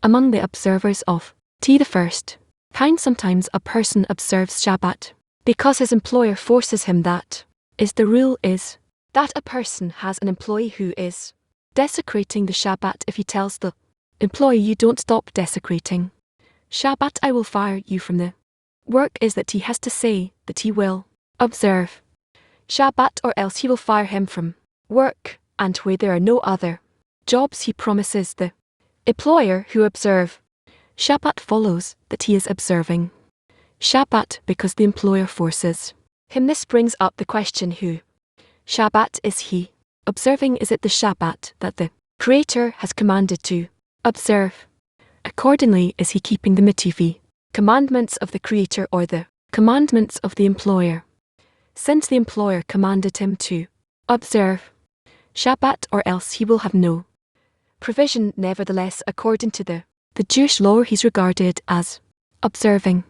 Among the observers of the first kind, sometimes a person observes Shabbat because his employer forces him. That is, the rule is that a person has an employee who is desecrating the Shabbat. If he tells the employee, "You don't stop desecrating Shabbat, I will fire you from the work," is that he has to say that he will observe Shabbat or else he will fire him from work. And where there are no other jobs, he promises the employer who observe Shabbat follows that he is observing Shabbat because the employer forces him. This brings up the question, who Shabbat is he observing? Is it the Shabbat that the Creator has commanded to observe? Accordingly, is he keeping the mitzvah commandments of the Creator or the commandments of the employer? Since the employer commanded him to observe Shabbat or else he will have no provision, nevertheless, according to the Jewish law, he's regarded as observing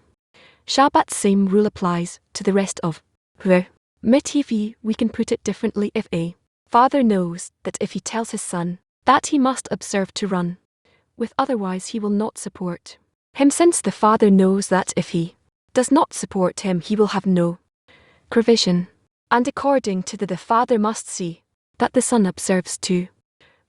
Shabbat. Same rule applies to the rest of the mitzvah. We can put it differently. If a father knows that if he tells his son that he must observe to run with, otherwise he will not support him, since the father knows that if he does not support him, he will have no provision. And according to the father must see that the son observes to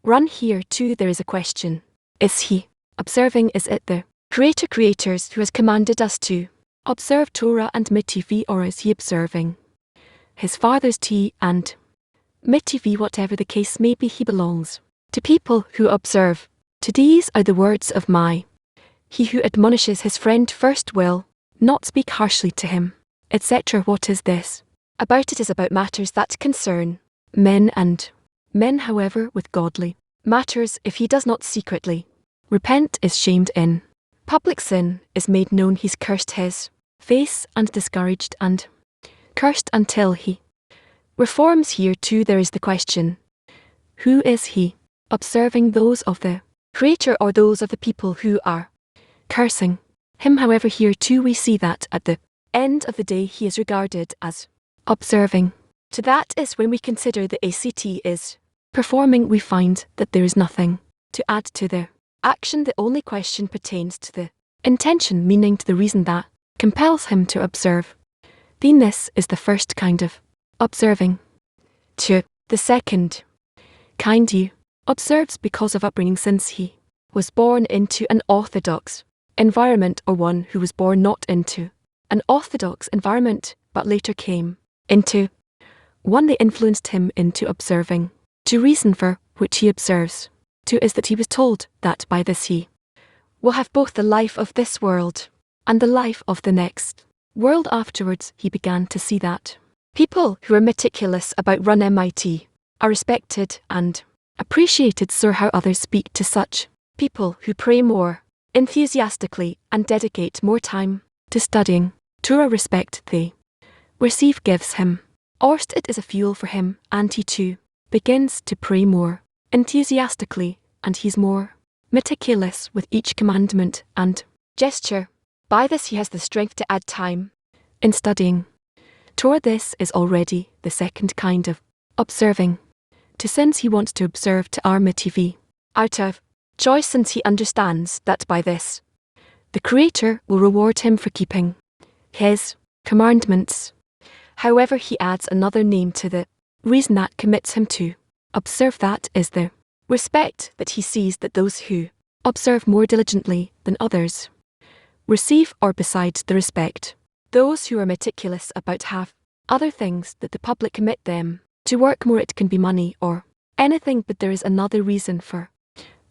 run. Here too there is a question. Is he observing? Is it the Creators who has commanded us to observe Torah and mitzvah, or is he observing his father's and mitzvah? Whatever the case may be, he belongs to people who observe. To these are the words of my he who admonishes his friend first will not speak harshly to him, etc. What is this about? It is about matters that concern men, and men, however, with godly matters. If he does not secretly repent, is shamed in public, sin is made known, he's cursed his face and discouraged and cursed until he reforms. Here too there is the question, who is he observing? Those of the Creator or those of the people who are cursing him? However, here too we see that at the end of the day he is regarded as observing. To that is when we consider the act is performing, we find that there is nothing to add to the action. The only question pertains to the intention, meaning to the reason that compels him to observe. Then this is the first kind of observing. To the second kind, he observes because of upbringing, since he was born into an orthodox environment, or one who was born not into an orthodox environment but later came into one that influenced him into observing. To reason for which he observes to is that he was told that by this he will have both the life of this world and the life of the next world. Afterwards he began to see that people who are meticulous about run mit are respected and appreciated. So how others speak to such people who pray more enthusiastically and dedicate more time to studying Torah, respect they receive gives him, or it is a fuel for him, and he too begins to pray more enthusiastically, and he's more meticulous with each commandment and gesture. By this he has the strength to add time in studying Torah. This is already the second kind of observing. To since he wants to observe to our mitzvah out of joy, since he understands that by this the Creator will reward him for keeping his commandments. However, he adds another name to the reason that commits him to observe, that is the respect that he sees that those who observe more diligently than others receive, or besides the respect, those who are meticulous about have other things that the public commit them to work more. It can be money or anything, but there is another reason for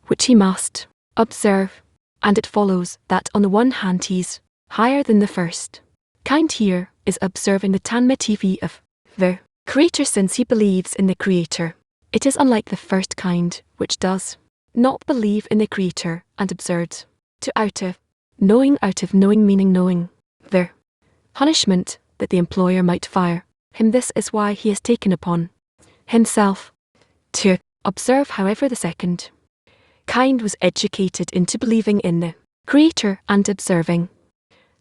which he must observe, and it follows that on the one hand he's higher than the first kind. Here is observing the Tan mitzvah of the Creator, since he believes in the Creator. It is unlike the first kind, which does not believe in the Creator and observes to out of knowing meaning knowing the punishment that the employer might fire him. This is why he has taken upon himself to observe. However, the second kind was educated into believing in the Creator and observing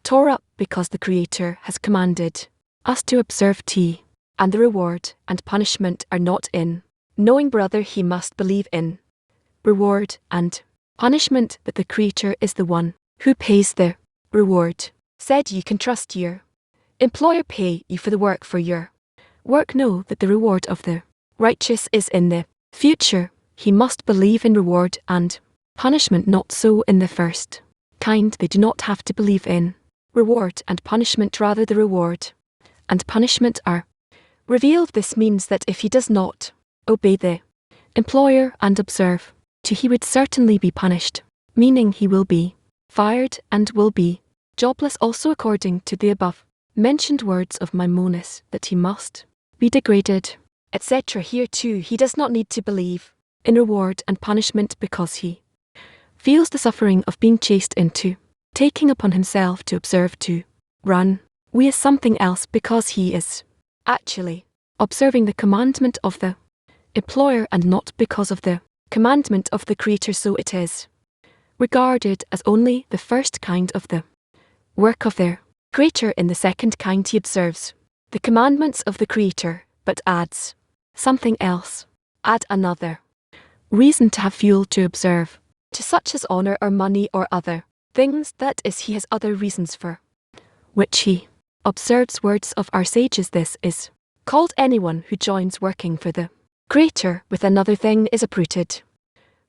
Torah because the Creator has commanded us to observe T, and the reward and punishment are not in knowing. Brother, he must believe in reward and punishment that the Creator is the one who pays the reward. Said you can trust your employer pay you for the work for your work. Know that the reward of the righteous is in the future. He must believe in reward and punishment, not so in the first kind. They do not have to believe in reward and punishment, rather the reward and punishment are revealed. This means that if he does not obey the employer and observe to, he would certainly be punished, meaning he will be fired and will be jobless. Also according to the above mentioned words of Maimonides, that he must be degraded, etc. Here too he does not need to believe in reward and punishment, because he feels the suffering of being chased into taking upon himself to observe to run away is something else, because he is actually observing the commandment of the employer and not because of the commandment of the Creator. So it is regarded as only the first kind of the work of their Creator. In the second kind he observes the commandments of the Creator, but adds something else, add another reason to have fuel to observe, to such as honor or money or other things. That is, he has other reasons for which he observes. Words of our sages, this is called anyone who joins working for the Creator with another thing is uprooted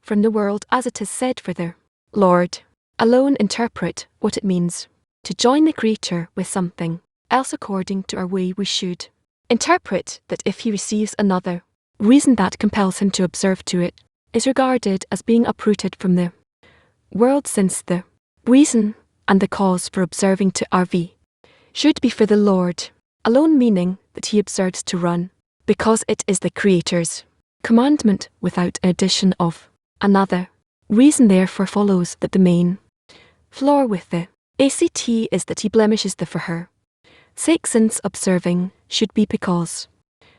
from the world, as it is said, for the Lord alone interpret what it means to join the Creator with something else. According to our way, we should interpret that if he receives another reason that compels him to observe to, it is regarded as being uprooted from the world, since the reason and the cause for observing to RV should be for the Lord alone, meaning that he observes to run because it is the Creator's commandment without addition of another reason. Therefore follows that the main flaw with the ACT is that he blemishes the for her sake, since observing should be because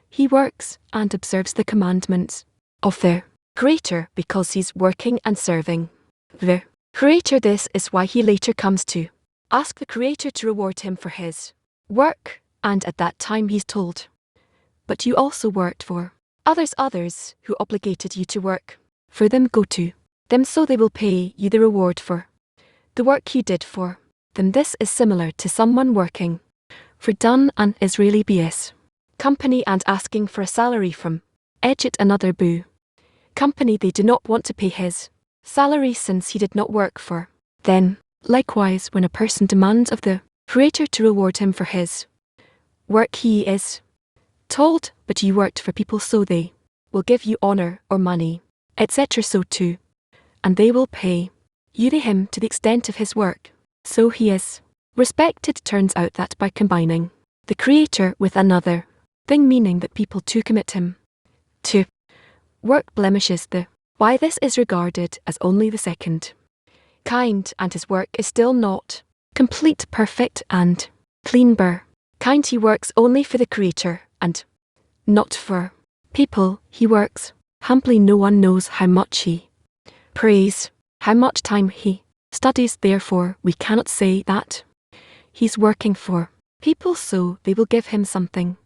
he works and observes the commandments of the Creator, because he's working and serving the Creator. This is why he later comes to ask the Creator to reward him for his work, and at that time he's told, but you also worked for others who obligated you to work for them. Go to them, so they will pay you the reward for the work you did for them. This is similar to someone working for done an Israeli BS company and asking for a salary from Egypt, another boo company. They do not want to pay his salary since he did not work for them. Likewise, when a person demands of the Creator to reward him for his work, he is told, but you worked for people, so they will give you honor or money, etc. So too, and they will pay you to him to the extent of his work, so he is respected. Turns out that by combining the Creator with another thing, meaning that people to commit him to work, blemishes the why this is regarded as only the second kind, and his work is still not complete, perfect and clean kind. He works only for the Creator and not for people. He works humbly. No one knows how much he prays, how much time he studies. Therefore we cannot say that he's working for people, so they will give him something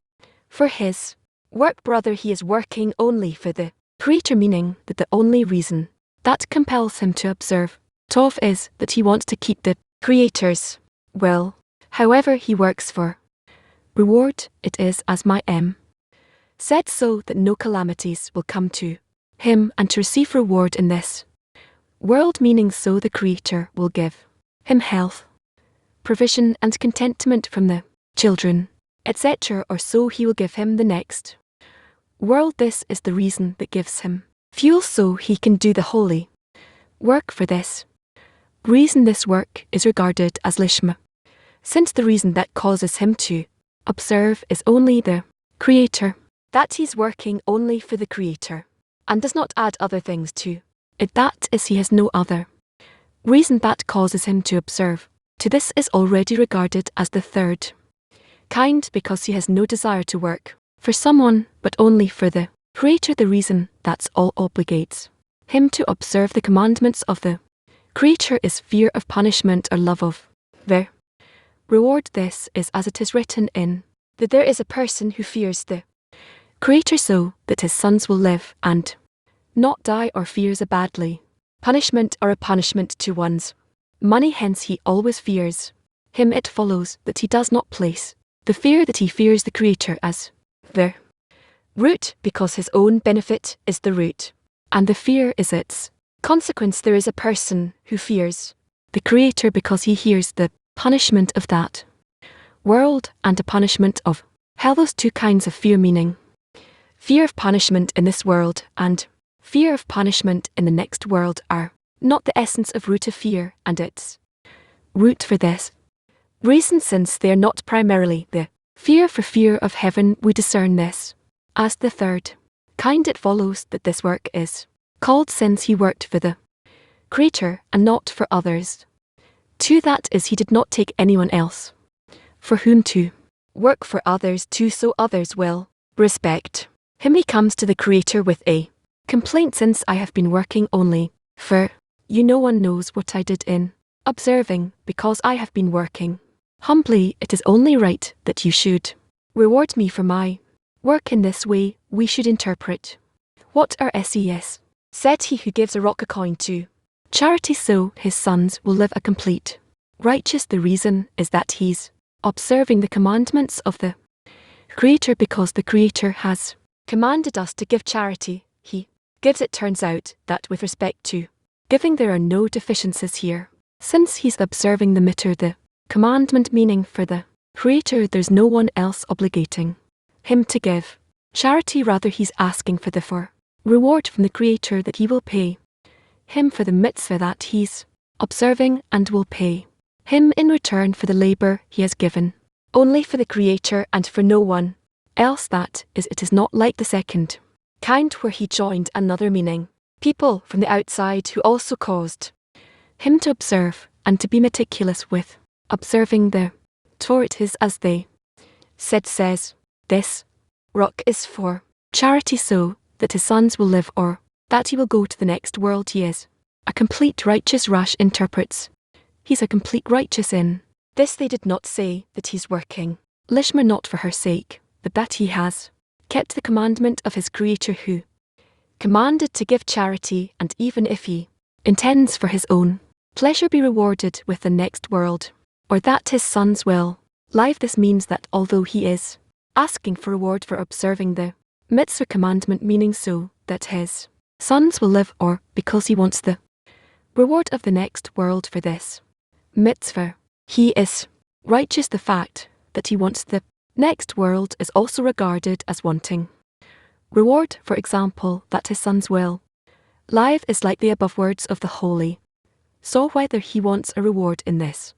for his work. Brother, he is working only for the Creator, meaning that the only reason that compels him to observe Tov is that he wants to keep the Creator's will. However, he works for reward. It is as my M said, so that no calamities will come to him, and to receive reward in this world, meaning so the Creator will give him health, provision and contentment from the children, etc., or so he will give him the next world. This is the reason that gives him fuel, so he can do the holy work. For this reason this work is regarded as lishma, since the reason that causes him to observe is only the Creator, that he's working only for the Creator and does not add other things to it. That is, he has no other reason that causes him to observe. To this is already regarded as the third kind, because he has no desire to work for someone but only for the Creator. The reason that's all obligates him to observe the commandments of the Creator is fear of punishment or love of the reward. This is as it is written in that there is a person who fears the Creator so that his sons will live and not die, or fears a badly punishment or a punishment to one's money, hence he always fears him. It follows that he does not place the fear that he fears the Creator as the root, because his own benefit is the root, and the fear is its consequence. There is a person who fears the Creator because he hears the punishment of that world and a punishment of hell. Those two kinds of fear, meaning fear of punishment in this world and fear of punishment in the next world, are not the essence of root of fear and its root for this reason, since they are not primarily the fear for fear of heaven. We discern this as the third kind. It follows that this work is called since he worked for the Creator and not for others. 2. That is, he did not take anyone else for whom to work for others too, so others will respect him. He comes to the Creator with a complaint: since I have been working only for you, no one knows what I did in observing, because I have been working humbly. It is only right that you should reward me for my work in this way. We should interpret what our ses said: he who gives a rock a coin to charity, so his sons will live a complete righteous. The reason is that he's observing the commandments of the Creator. Because the Creator has commanded us to give charity, he gives. It turns out that with respect to giving there are no deficiencies here, since he's observing the mitter, the commandment, meaning for the Creator there's no one else obligating him to give charity. Rather, he's asking for the reward from the Creator, that he will pay him for the mitzvah that he's observing and will pay him in return for the labor he has given only for the Creator and for no one else. That is, it is not like the second kind where he joined another, meaning people from the outside, who also caused him to observe and to be meticulous with observing the Torah. It is as they says, this rock is for charity, so that his sons will live, or that he will go to the next world. He is a complete righteous. Rash interprets, he's a complete righteous. In this they did not say that he's working lishma not for her sake, but that he has kept the commandment of his Creator, who commanded to give charity, and even if he intends for his own pleasure, be rewarded with the next world, or that his sons will live. This means that although he is asking for reward for observing the mitzvah commandment, meaning so that his sons will live, or because he wants the reward of the next world for this mitzvah, he is righteous. The fact that he wants the next world is also regarded as wanting reward. For example, that his sons will live is like the above words of the holy. So whether he wants a reward in this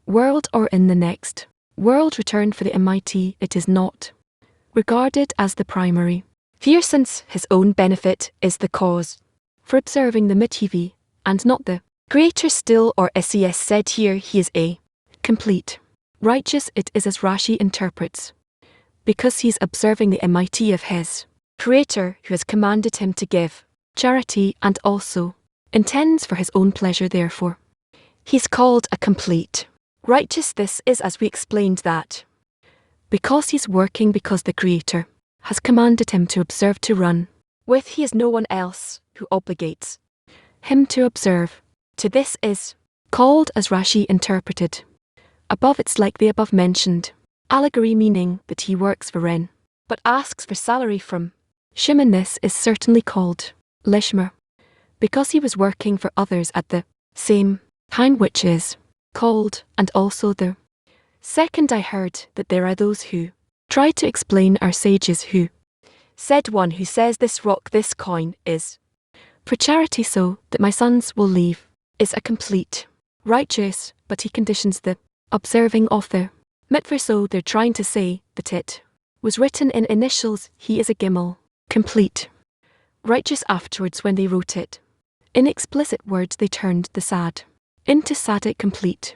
world or in the next world return for the Almighty, it is not regarded as the primary fear, since his own benefit is the cause for observing the mitzvah and not the Creator. Still, or ses said here, he is a complete righteous. It is as Rashi interprets, because he's observing the Almighty of his Creator, who has commanded him to give charity and also intends for his own pleasure. Therefore, he's called a complete righteous. This is, as we explained, that because he's working because the Creator has commanded him to observe to run with, he is no one else who obligates him to observe. To this is called, as Rashi interpreted above, it's like the above mentioned allegory, meaning that he works for Ren, but asks for salary from Shimon. This is certainly called lishmer, because he was working for others at the same time, which is called, and also the second. I heard that there are those who try to explain our sages, who said one who says this rock, this coin, is for charity, so that my sons will leave, is a complete righteous, but he conditions the observing of the mitzvah, so they're trying to say that it was written in initials. He is a gimel, complete righteous. Afterwards, when they wrote it in explicit words, they turned the sad into sadik, complete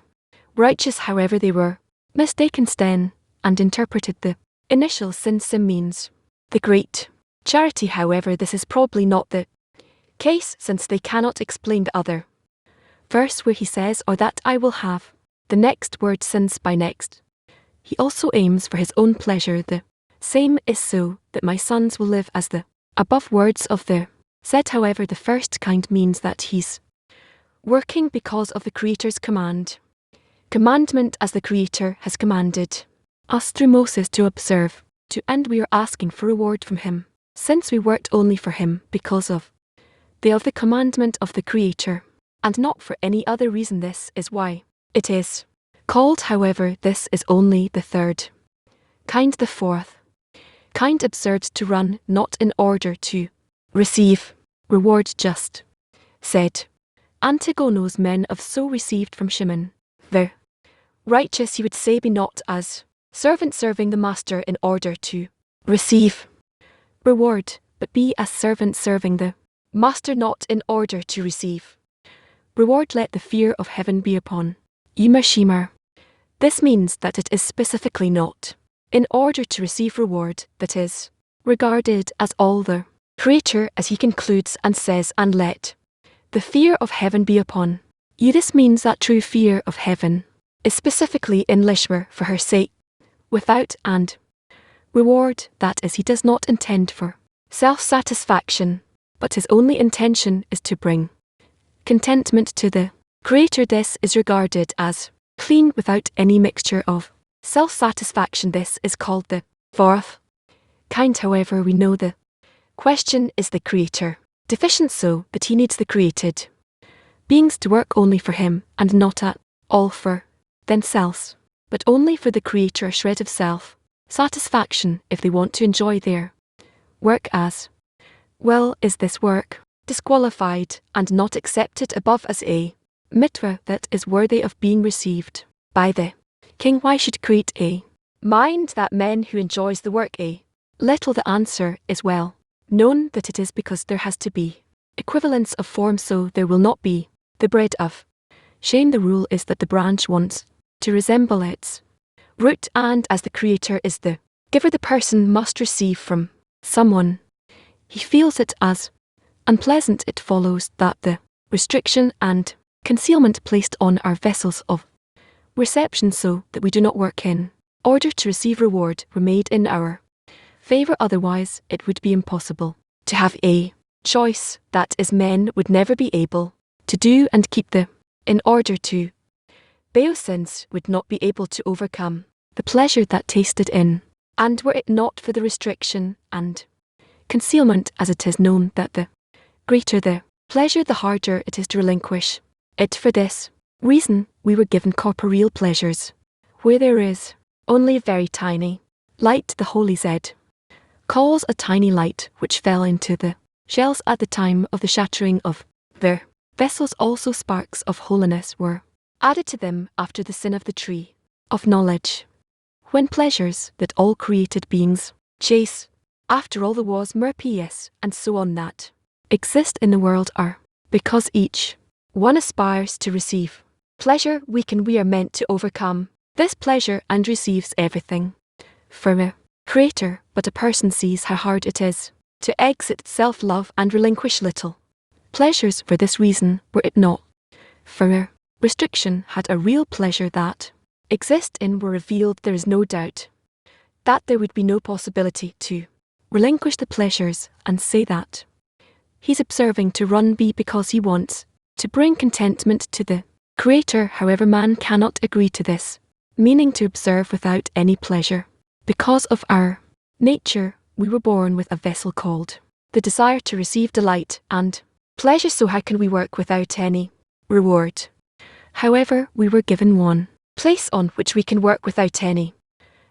righteous. However, they were mistaken then and interpreted the initial sin sim means the great charity. However, this is probably not the case, since they cannot explain the other verse where he says, or that I will have the next word, since by next he also aims for his own pleasure. The same is so that my sons will live, as the above words of the said. However, the first kind means that he's working because of the Creator's commandment, as the Creator has commanded us through Moses to observe, and we are asking for reward from him, since we worked only for him because of the commandment of the Creator, and not for any other reason. This is why it is called. However, this is only the third kind. The fourth kind observes to run not in order to receive reward, just said Antigono's men of so received from Shimon the righteous, he would say, be not as servant serving the master in order to receive reward, but be as servant serving the master not in order to receive reward. Let the fear of heaven be upon you, Mashimar. This means that it is specifically not in order to receive reward that is regarded as all the Creator, as he concludes and says, and let the fear of heaven be upon you. This means that true fear of heaven is specifically in Lishwar for her sake, without and reward. That is, he does not intend for self-satisfaction, but his only intention is to bring contentment to the Creator. This is regarded as clean, without any mixture of self-satisfaction. This is called the fourth kind. However, we know the question is the Creator deficient, so that he needs the created beings to work only for him and not at all for themselves, but only for the Creator a shred of self-satisfaction if they want to enjoy their work. As well is this work disqualified and not accepted above as a mitzvah that is worthy of being received by the king. Why should create a mind that man who enjoys the work a little? The answer is well known, that it is because there has to be equivalence of form, so there will not be the bread of shame. The rule is that the branch wants to resemble its root, and as the Creator is the giver, the person must receive from someone he feels it as unpleasant. It follows that the restriction and concealment placed on our vessels of reception, so that we do not work in order to receive reward, were made in our favor. Otherwise, it would be impossible to have a choice, that is, men would never be able to do and keep the in order to Beosins would not be able to overcome the pleasure that tasted in, and were it not for the restriction and concealment, as it is known that the greater the pleasure, the harder it is to relinquish it. For this reason, we were given corporeal pleasures, where there is only a very tiny light. The Holy Zed calls a tiny light which fell into the shells at the time of the shattering of their vessels. Also sparks of holiness were added to them after the sin of the tree of knowledge, when pleasures that all created beings chase after, all the was merpies and so on that exist in the world, are because each one aspires to receive pleasure. We are meant to overcome this pleasure and receives everything from a Creator, but a person sees how hard it is to exit self-love and relinquish little pleasures. For this reason, were it not for a restriction, had a real pleasure that exist in were revealed, there is no doubt that there would be no possibility to relinquish the pleasures and say that he's observing to run be because he wants to bring contentment to the Creator. However, man cannot agree to this, meaning to observe without any pleasure. Because of our nature, we were born with a vessel called the desire to receive delight and pleasure, so how can we work without any reward? However, we were given one place on which we can work without any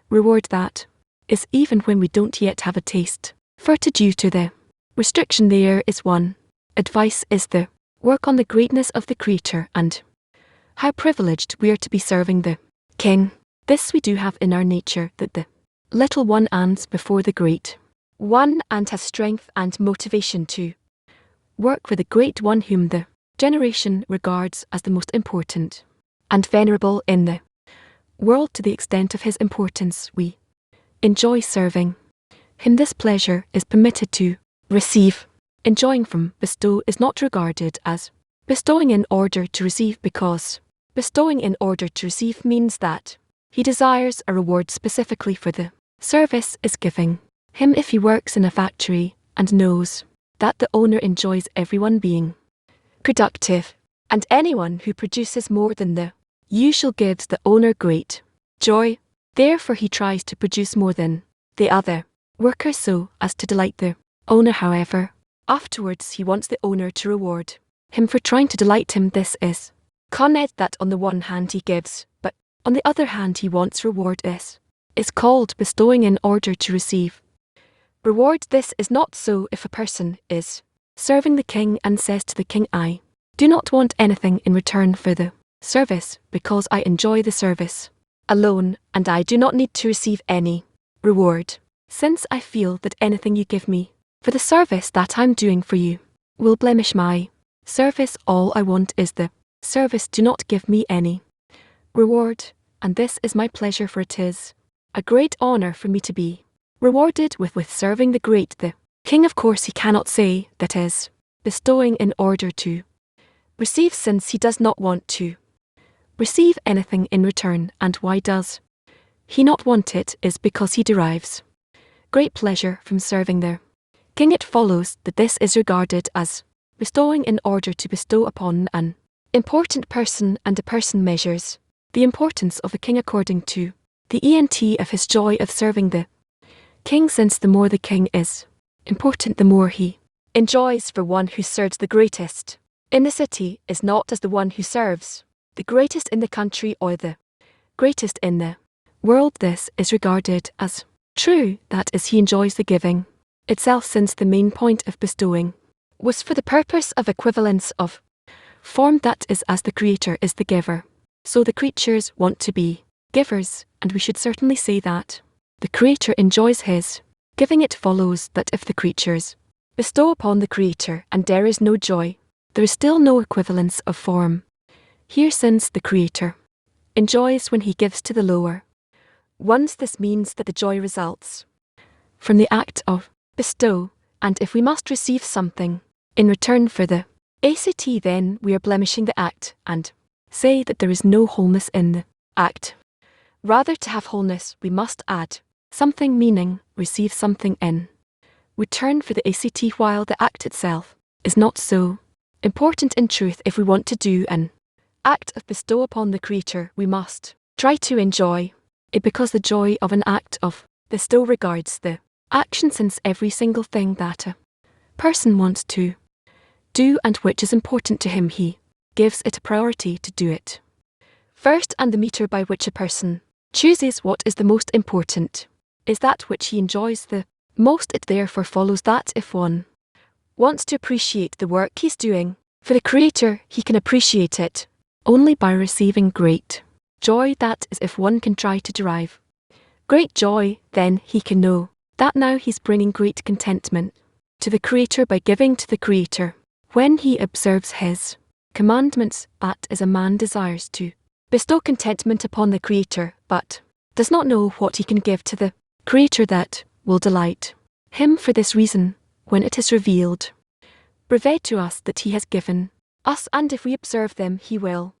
reward, that is, even when we don't yet have a taste for it due to the restriction. There is one advice, is the work on the greatness of the Creator and how privileged we are to be serving the King. This we do have in our nature, that the little one stands before the great one and has strength and motivation to work for the great one, whom the generation regards as the most important and venerable in the world. To the extent of his importance, we enjoy serving him. This pleasure is permitted to receive. Enjoying from bestow is not regarded as bestowing in order to receive, because bestowing in order to receive means that he desires a reward specifically for the service is giving him. If he works in a factory and knows that the owner enjoys everyone being productive, and anyone who produces more than the usual gives the owner great joy. Therefore he tries to produce more than the other worker so as to delight the owner. However, afterwards he wants the owner to reward him for trying to delight him. This is conned that on the one hand he gives, but on the other hand he wants reward. This is called bestowing in order to receive reward. This is not so if a person is serving the king and says to the king, I do not want anything in return for the service, because I enjoy the service alone, and I do not need to receive any reward, since I feel that anything you give me for the service that I'm doing for you will blemish my service. All I want is the service. Do not give me any reward, and this is my pleasure, for it is a great honor for me to be rewarded with serving the great the king. Of course he cannot say that is bestowing in order to receive, since he does not want to receive anything in return. And why does he not want it? Is because he derives great pleasure from serving the king. It follows that this is regarded as bestowing in order to bestow upon an important person, and a person measures the importance of the king according to the ENT of his joy of serving the king, since the more the king is important, the more he enjoys. For one who serves the greatest in the city is not as the one who serves the greatest in the country or the greatest in the world. This is regarded as true, that is, he enjoys the giving itself, since the main point of bestowing was for the purpose of equivalence of form, that is, as the creator is the giver, so the creatures want to be givers, and we should certainly say that the creator enjoys his giving. It follows that if the creatures bestow upon the creator and there is no joy, there is still no equivalence of form here, since the creator enjoys when he gives to the lower ones. This means that the joy results from the act of bestow, and if we must receive something in return for the act, then we are blemishing the act and say that there is no wholeness in the act. Rather, to have wholeness we must add something, meaning receive something in return for the act, while the act itself is not so important. In truth, if we want to do an act of bestow upon the creator, we must try to enjoy it, because the joy of an act of bestow regards the action, since every single thing that a person wants to do and which is important to him, he gives it a priority to do it first, and the meter by which a person chooses what is the most important is that which he enjoys the most. It therefore follows that if one wants to appreciate the work he's doing for the creator, he can appreciate it only by receiving great joy. That is, if one can try to derive great joy, then he can know that now he's bringing great contentment to the creator by giving to the creator. When he observes his commandments, that is, a man desires to bestow contentment upon the creator, but does not know what he can give to the creator that will delight him. For this reason, when it is revealed to us that he has given us, and if we observe them he will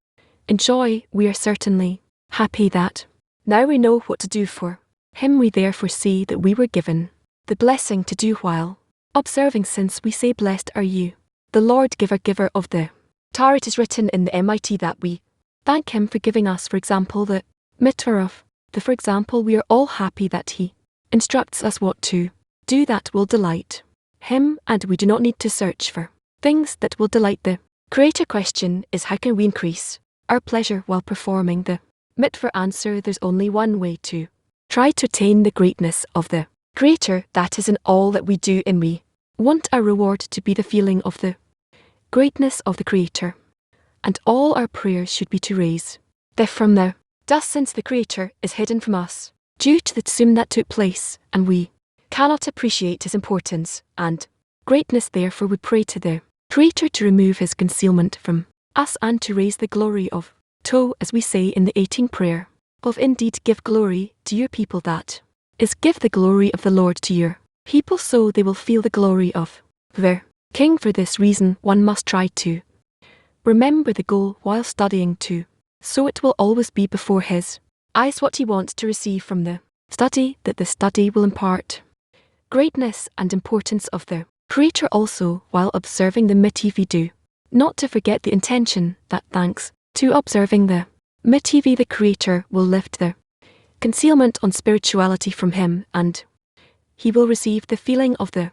enjoy, we are certainly happy that now we know what to do for him. We therefore see that we were given the blessing to do while observing, since we say, blessed are you, the Lord giver of the Torah. It is written in the MIT that we thank him for giving us, for example, the mitzvah of the, for example, we are all happy that he instructs us what to do that will delight him, and we do not need to search for things that will delight the creator. Question is, how can we increase our pleasure while performing the mitzvah? Answer: there's only one way to try to attain the greatness of the creator, that is in all that we do, and we want our reward to be the feeling of the greatness of the creator, and all our prayers should be to raise the from the dust, since the creator is hidden from us due to the tzum that took place, and we cannot appreciate his importance and greatness. Therefore we pray to the creator to remove his concealment from us and to raise the glory of To, as we say in the 18th prayer of indeed give glory to your people, that is, give the glory of the Lord to your people, so they will feel the glory of their king. For this reason one must try to remember the goal while studying too, so it will always be before his eyes what he wants to receive from the study, that the study will impart greatness and importance of the Creator also, while observing the mitzvah, do not to forget the intention that thanks to observing the mitzvah the Creator will lift the concealment on spirituality from him, and he will receive the feeling of the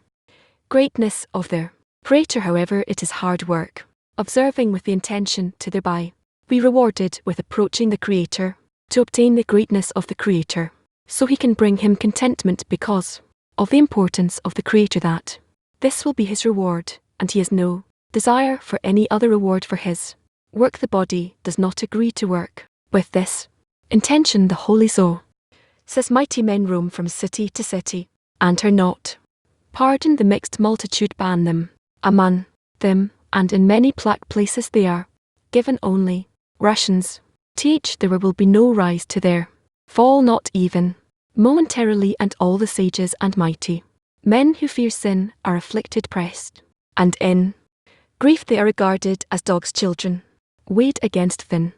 greatness of the Creator. However, it is hard work, observing with the intention to thereby be rewarded with approaching the Creator, to obtain the greatness of the Creator, so he can bring him contentment because of the importance of the Creator, that this will be his reward, and he has no desire for any other reward for his work. The body does not agree to work with this intention. The Holy Zoe says mighty men roam from city to city, and are not pardoned. The mixed multitude ban them among them, and in many black places they are given only rations. There will be no rise to their fall, not even momentarily, and all the sages and mighty men who fear sin are afflicted, pressed, and in grief they are regarded as dogs' children, weighed against fin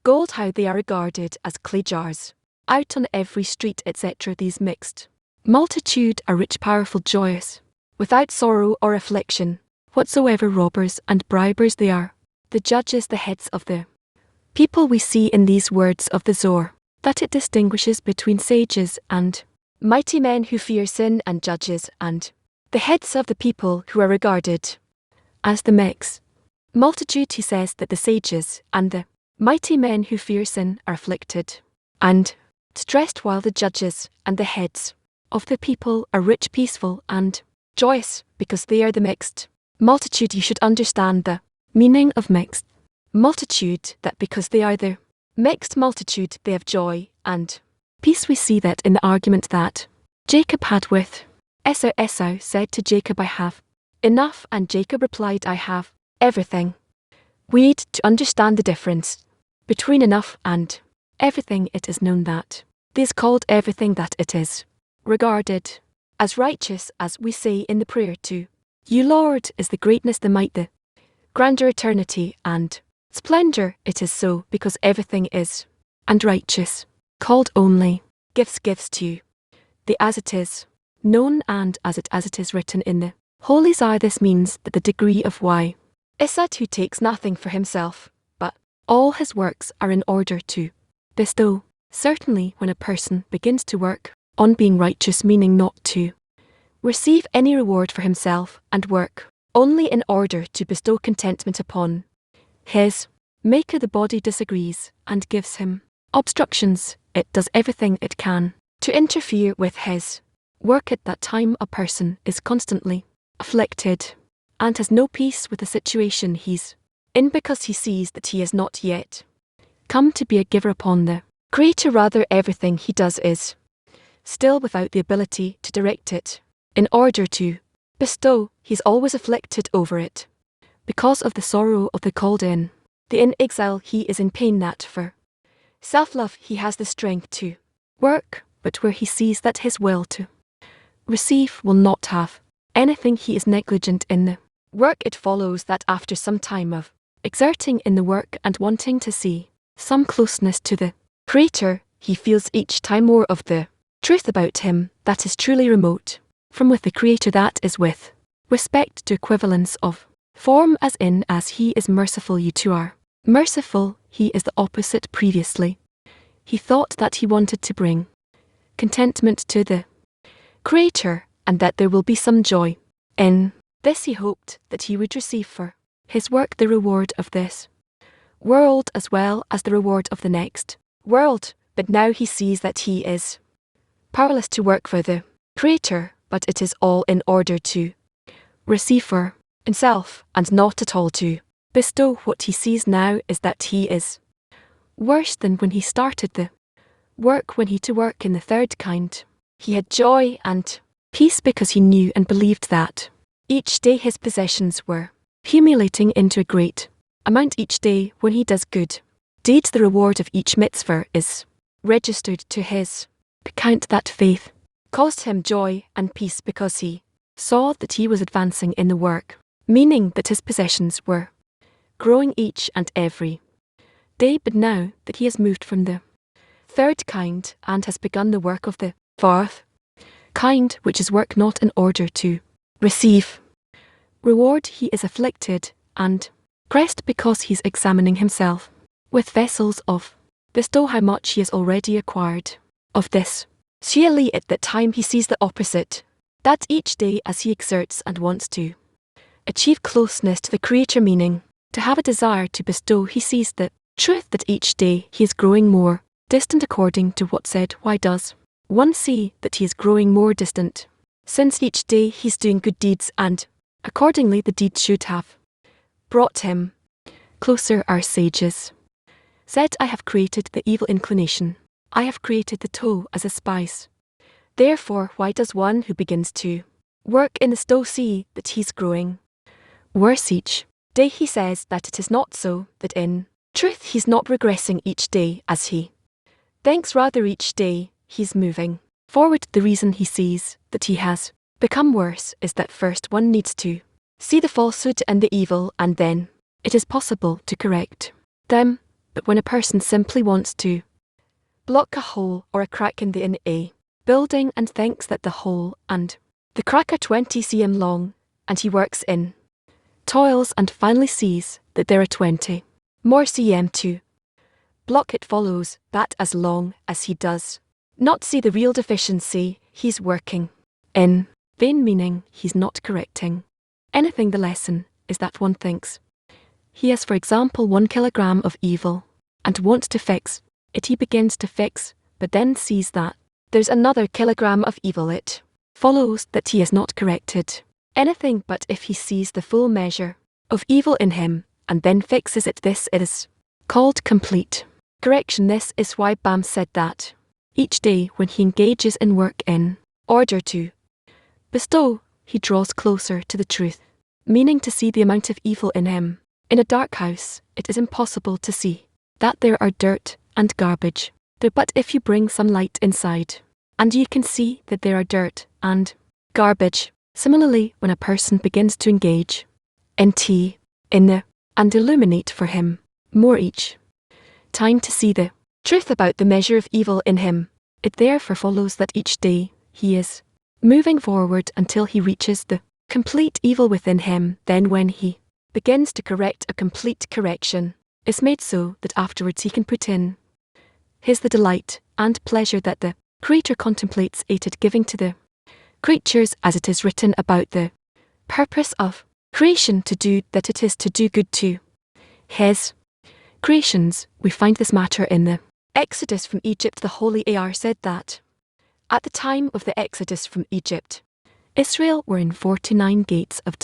gold. How they are regarded as clay jars, out on every street, etc. These mixed multitude are rich, powerful, joyous, without sorrow or affliction whatsoever. Robbers and bribers they are, the judges, the heads of the people. We see in these words of the Zohar that it distinguishes between sages and mighty men who fear sin, and judges and the heads of the people who are regarded as the mixed multitude. He says that the sages and the mighty men who fear sin are afflicted and stressed, while the judges and the heads of the people are rich, peaceful, and joyous, because they are the mixed multitude. You should understand the meaning of mixed multitude, that because they are the mixed multitude, they have joy and peace. We see that in the argument that Jacob had with Esau. Esau said to Jacob, I have enough, and Jacob replied, I have everything. We need to understand the difference between enough and everything. It is known that this is called everything, that it is regarded as righteous, as we say in the prayer to you, Lord, is the greatness, the might, the grandeur, eternity, and splendor. It is so because everything is and righteous, called only gifts to the as it is known, and as it is written in the Holy Zohar. This means that the degree of why is that who takes nothing for himself, but all his works are in order to bestow. Certainly, when a person begins to work on being righteous, meaning not to receive any reward for himself, and work only in order to bestow contentment upon his Maker, the body disagrees and gives him obstructions. It does everything it can to interfere with his work. At that time, a person is constantly afflicted and has no peace with the situation he's in, because he sees that he has not yet come to be a giver upon the Creator. Rather, everything he does is still without the ability to direct it in order to bestow. He is always afflicted over it because of the sorrow of the called in. The in exile, he is in pain that for self-love he has the strength to work, but where he sees that his will to receive will not have anything, he is negligent in the work. It follows that after some time of exerting in the work and wanting to see some closeness to the Creator, he feels each time more of the truth about him that is truly remote from with the Creator, that is with respect to equivalence of form, as in, as he is merciful, you too are merciful. He is the opposite. Previously, he thought that he wanted to bring contentment to the Creator, and that there will be some joy in this. He hoped that he would receive for his work the reward of this world as well as the reward of the next world, but now he sees that he is powerless to work for the Creator, but it is all in order to receive for himself, and not at all to bestow. What he sees now is that he is worse than when he started the work. When he to work in the third kind, he had joy and peace because he knew and believed that each day his possessions were accumulating into a great amount. Each day when he does good deeds, the reward of each mitzvah is registered to his account. That faith caused him joy and peace because he saw that he was advancing in the work, meaning that his possessions were growing each and every day. But now that he has moved from the third kind and has begun the work of the fourth kind, which is work not in order to receive reward. He is afflicted and pressed because he's examining himself with vessels of bestow how much he has already acquired. Of this, surely at that time he sees the opposite, that each day as he exerts and wants to achieve closeness to the Creator, meaning to have a desire to bestow, he sees the truth that each day he is growing more distant according to what said. Why does one see that he is growing more distant? Since each day he's doing good deeds, and accordingly the deeds should have brought him closer. Our sages said, I have created the evil inclination. I have created the toe as a spice. Therefore, why does one who begins to work in the stove see that he's growing worse each day? He says that it is not so, that in truth he's not regressing each day as he thinks, rather each day he's moving forward. The reason he sees that he has become worse is that first one needs to see the falsehood and the evil, and then it is possible to correct them. But when a person simply wants to block a hole or a crack in a building and thinks that the hole and the crack are 20 cm long, and he works in toils and finally sees that there are 20 more cm to block, it follows that as long as he does not see the real deficiency, he's working in vain, meaning he's not correcting anything. The lesson is that one thinks he has, for example, 1 kilogram of evil and wants to fix it. He begins to fix, but then sees that there's another kilogram of evil. It follows that he has not corrected anything. But if he sees the full measure of evil in him and then fixes it, this is called complete correction. This is why Bam said that each day when he engages in work in order to bestow, he draws closer to the truth, meaning to see the amount of evil in him. In a dark house, it is impossible to see that there are dirt and garbage there, but if you bring some light inside, and you can see that there are dirt and garbage. Similarly, when a person begins to engage in tea, in the, and illuminate for him more each time to see the truth about the measure of evil in him, it therefore follows that each day he is moving forward until he reaches the complete evil within him. Then when he begins to correct, a complete correction is made so that afterwards he can put in his the delight and pleasure that the Creator contemplates it giving to the creatures, as it is written about the purpose of creation to do, that it is to do good to his creations. We find this matter in the Exodus from Egypt. The Holy Ar said that at the time of the Exodus from Egypt, Israel were in 49 gates of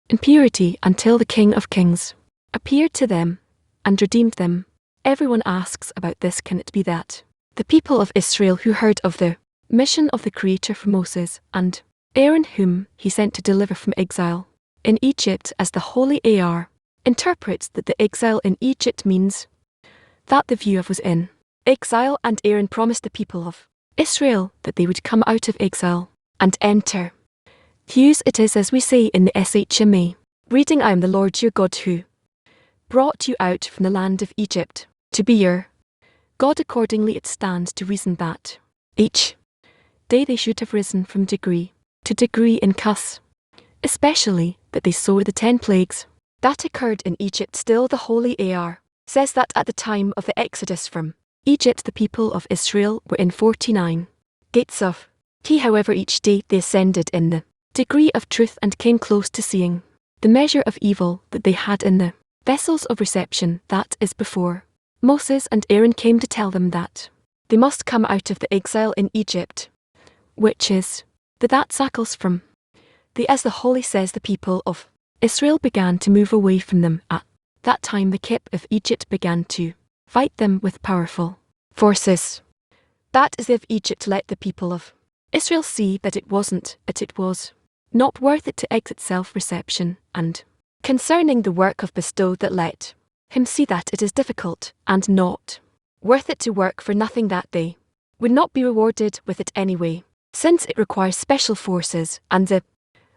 impurity until the King of Kings appeared to them and redeemed them. Everyone asks about this. Can it be that the people of Israel, who heard of the mission of the Creator from Moses and Aaron, whom he sent to deliver from exile in Egypt, as the Holy Ar interprets that the exile in Egypt means that the view of was in exile, and Aaron promised the people of Israel that they would come out of exile and enter Hughes. It is as we say in the SHMA reading, I am the Lord your God who brought you out from the land of Egypt to be your God. Accordingly, it stands to reason that each day they should have risen from degree to degree in cuss, especially that they saw the 10 plagues that occurred in Egypt. Still, the Holy Ar says that at the time of the Exodus from Egypt, the people of Israel were in 49 gates of tea. However, each day they ascended in the degree of truth and came close to seeing the measure of evil that they had in the vessels of reception. That is before Moses and Aaron came to tell them that they must come out of the exile in Egypt, which is that shackles from the, as the Holy says, the people of Israel began to move away from them. At that time the Kip of Egypt began to fight them with powerful forces. That is, if Egypt let the people of Israel see that it was not worth it to exit self-reception, and concerning the work of bestow, that let him see that it is difficult and not worth it to work for nothing, that they would not be rewarded with it anyway, since it requires special forces. And the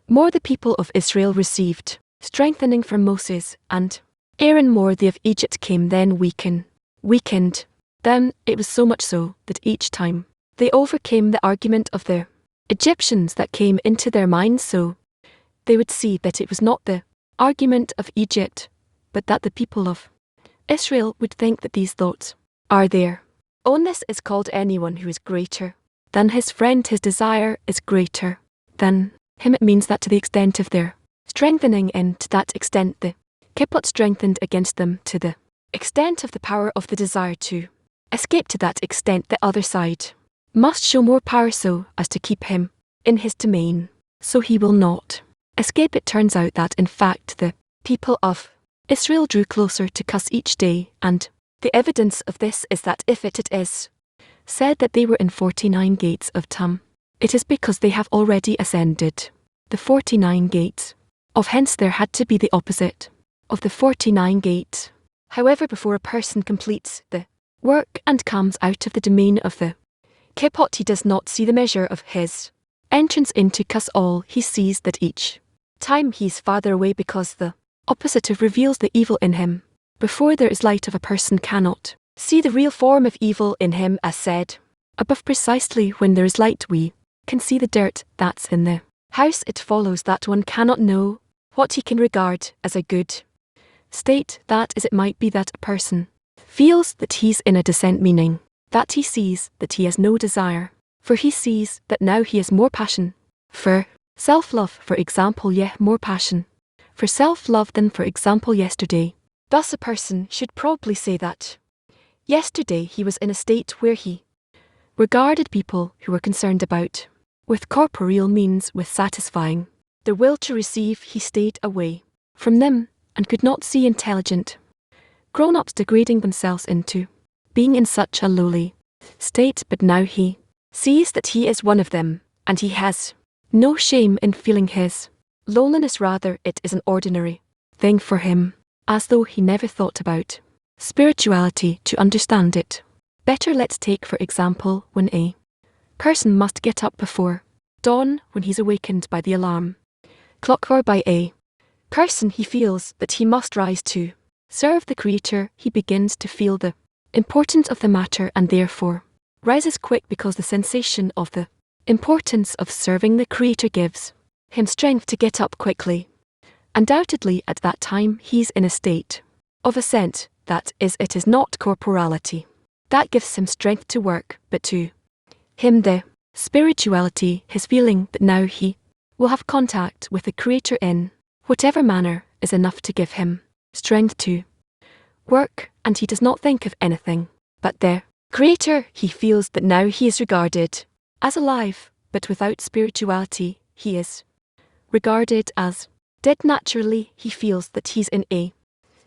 more the people of Israel received strengthening from Moses and Aaron, more the of Egypt came then weakened. Then it was so much so that each time they overcame the argument of the Egyptians that came into their minds, so they would see that it was not the argument of Egypt, but that the people of Israel would think that these thoughts are their own. This is called anyone who is greater than his friend. His desire is greater than him. It means that to the extent of their strengthening, and to that extent the kippot strengthened against them, to the extent of the power of the desire to escape, to that extent the other side must show more power so as to keep him in his domain, so he will not escape. It turns out that in fact the people of Israel drew closer to cuss each day, and the evidence of this is that if it is said that they were in 49 gates of Tum, it is because they have already ascended the 49 gates of, hence there had to be the opposite of the 49 gates. However, before a person completes the work and comes out of the domain of the kippot, he does not see the measure of his entrance into cuss. All he sees that each time he is farther away, because the opposite of reveals the evil in him. Before there is light of, a person cannot see the real form of evil in him, as said above. Precisely when there is light we can see the dirt that's in the house. It follows that one cannot know what he can regard as a good state. That is, it might be that a person feels that he's in a descent, meaning that he sees that he has no desire, for he sees that now he has more passion for self-love, for example, more passion for self-love than, for example, yesterday. Thus a person should probably say that yesterday he was in a state where he regarded people who were concerned about with corporeal means with satisfying the will to receive. He stayed away from them and could not see intelligent grown-ups degrading themselves into being in such a lowly state, but now he sees that he is one of them, and he has no shame in feeling his loneliness. Rather, it is an ordinary thing for him, as though he never thought about spirituality to understand it. Better, let's take for example when a person must get up before dawn, when he's awakened by the alarm clock, or by a person he feels that he must rise to serve the Creator. He begins to feel the importance of the matter, and therefore rises quick, because the sensation of the importance of serving the Creator gives him strength to get up quickly. Undoubtedly at that time he's in a state of ascent, that is, it is not corporality that gives him strength to work, but to him the spirituality, his feeling that now he will have contact with the Creator in whatever manner, is enough to give him strength to work, and he does not think of anything but the Creator. He feels that now he is regarded as alive, but without spirituality he is regarded as dead. Naturally he feels that he's in a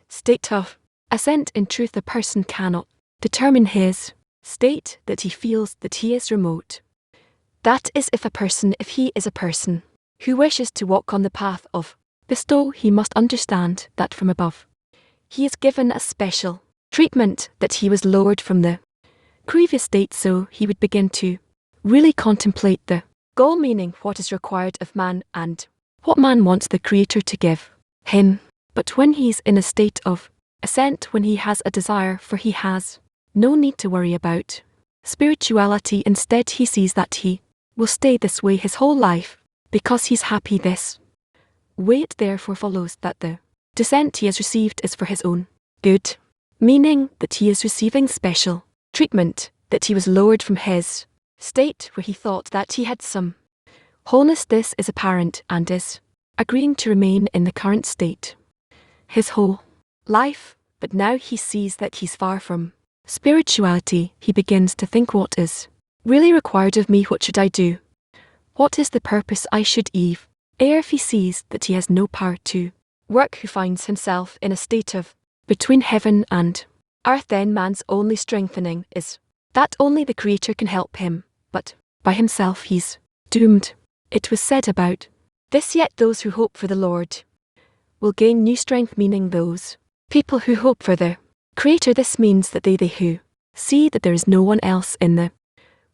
state of ascent. In truth, a person cannot determine his state, that he feels that he is remote. That is, if he is a person who wishes to walk on the path of bestow, he must understand that from above he is given a special treatment, that he was lowered from the previous state, so he would begin to really contemplate the goal, meaning what is required of man and what man wants the Creator to give him. But when he's in a state of ascent, when he has a desire, for he has no need to worry about spirituality. Instead, he sees that he will stay this way his whole life, because he's happy this way. It therefore follows that the descent he has received is for his own good, meaning that he is receiving special treatment, that he was lowered from his state where he thought that he had some wholeness. This is apparent, and is agreeing to remain in the current state his whole life, but now he sees that he's far from spirituality. He begins to think, what is really required of me? What should I do? What is the purpose I should eve? If he sees that he has no power to work, who finds himself in a state of between heaven and earth, then man's only strengthening is that only the Creator can help him, but by himself he's doomed. It was said about this, yet those who hope for the Lord will gain new strength, meaning those people who hope for the Creator. This means that they who see that there is no one else in the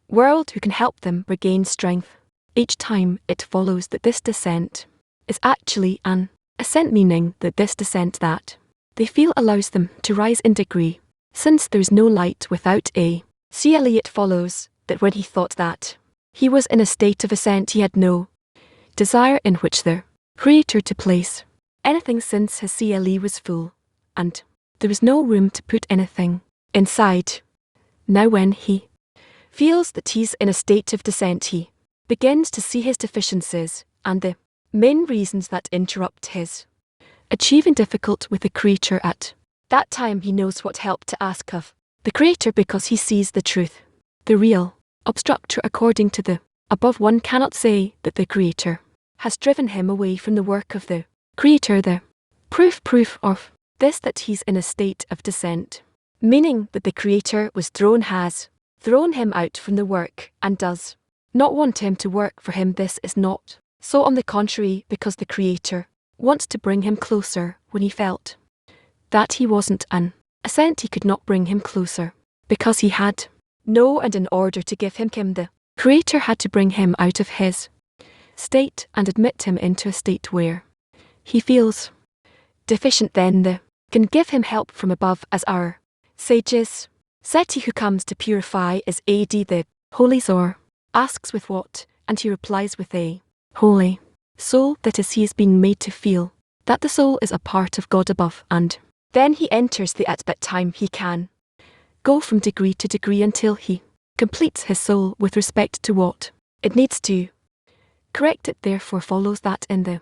world who can help them regain strength. Each time it follows that this descent is actually an ascent, meaning that this descent that they feel allows them to rise in degree. Since there is no light without a cle, it follows that when he thought that he was in a state of ascent, he had no desire in which there Creator to place anything since his CLE was full, and there was no room to put anything inside. Now when he feels that he's in a state of descent, he begins to see his deficiencies and the main reasons that interrupt his achieving difficult with the Creator. At that time he knows what help to ask of the Creator because he sees the truth, the real obstructor. According to the above, one cannot say that the Creator has driven him away from the work of the Creator. The proof of this that he's in a state of descent, meaning that the Creator has thrown him out from the work and does not want him to work for him. This is not so, on the contrary, because the Creator wants to bring him closer. When he felt that he wasn't an ascent, he could not bring him closer because he had no, and in order to give him the Creator had to bring him out of his state and admit him into a state where he feels deficient. Then the can give him help from above, as our sages said. He who comes to purify is the holy soul, asks with what, and he replies with a holy soul. That is, he is being made to feel that the soul is a part of God above, and then he enters the at that time he can go from degree to degree until he completes his soul with respect to what it needs to correct. It therefore follows that in the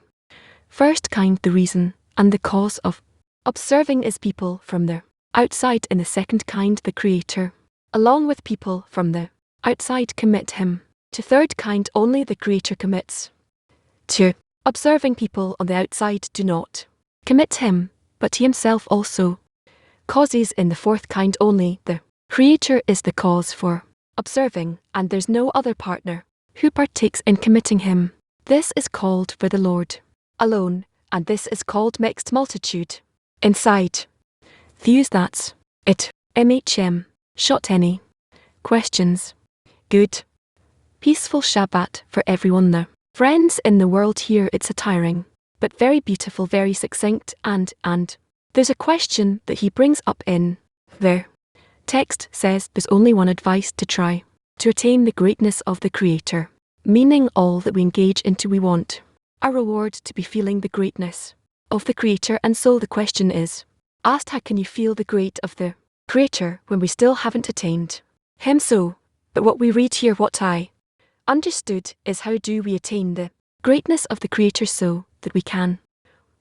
first kind the reason and the cause of observing is people from the outside. In the second kind the Creator, along with people from the outside, commit him. To third kind only the Creator commits to observing. People on the outside do not commit him, but he himself also causes. In the fourth kind only the Creator is the cause for observing, and there's no other partner who partakes in committing him. This is called for the Lord alone, and this is called mixed multitude. Inside views, that's it. MHM. Shot any questions? Good. Peaceful Shabbat for everyone there. Friends in the world here. It's a tiring, but very beautiful, very succinct, and there's a question that he brings up in there. Text says there's only one advice: to try to attain the greatness of the Creator, meaning all that we engage into we want a reward to be feeling the greatness of the Creator. And so the question is asked, how can you feel the great of the Creator when we still haven't attained him? So, but what we read here, what I understood, is how do we attain the greatness of the Creator so that we can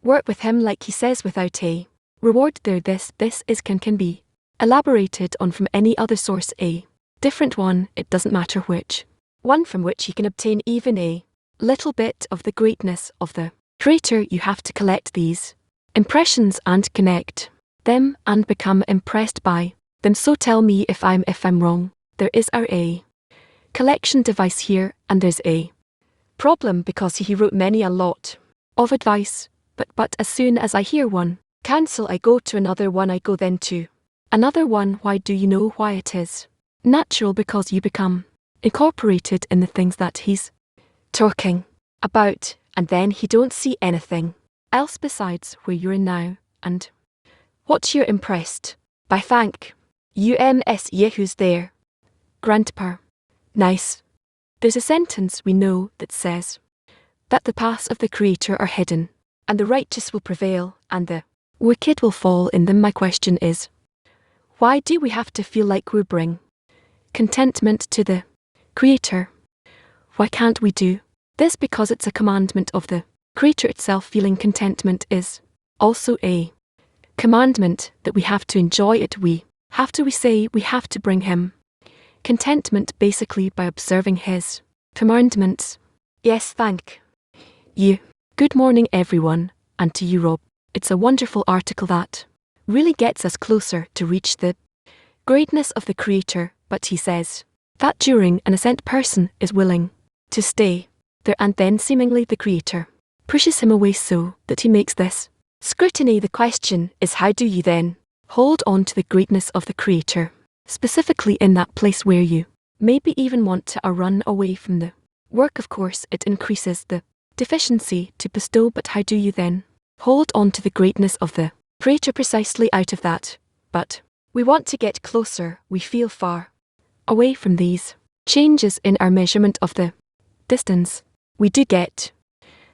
work with him like he says without a reward there. This is can be elaborated on from any other source, a different one, it doesn't matter which one, from which he can obtain even a little bit of the greatness of the Creator. You have to collect these impressions and connect them and become impressed by them. So tell me if I'm wrong. There is a collection device here, and there's a problem because he wrote many a lot of advice, but as soon as I hear one cancel, I go to another one, I go then to another one. Why do you know why? It is natural, because you become incorporated in the things that he's talking about, and then he don't see anything else besides where you're in now and what you're impressed by. Thank you, Ms. Ye, who's there? Grandpa. Nice. There's a sentence we know that says that the paths of the Creator are hidden, and the righteous will prevail, and the wicked will fall in them. My question is, why do we have to feel like we bring contentment to the Creator? Why can't we do this? Because it's a commandment of the Creator itself. Feeling contentment is also a commandment that we have to enjoy it. We say we have to bring him contentment basically by observing his commandments. Yes, thank you. Good morning everyone, and to you, Rob. It's a wonderful article that really gets us closer to reach the greatness of the Creator, but he says that during an ascent person is willing to stay there, and then seemingly the Creator pushes him away so that he makes this scrutiny. The question is, how do you then hold on to the greatness of the Creator, specifically in that place where you maybe even want to run away from the work? Of course, it increases the deficiency to bestow, but how do you then hold on to the greatness of the Creator precisely out of that? But we want to get closer, we feel far away from these changes in our measurement of the distance. We do get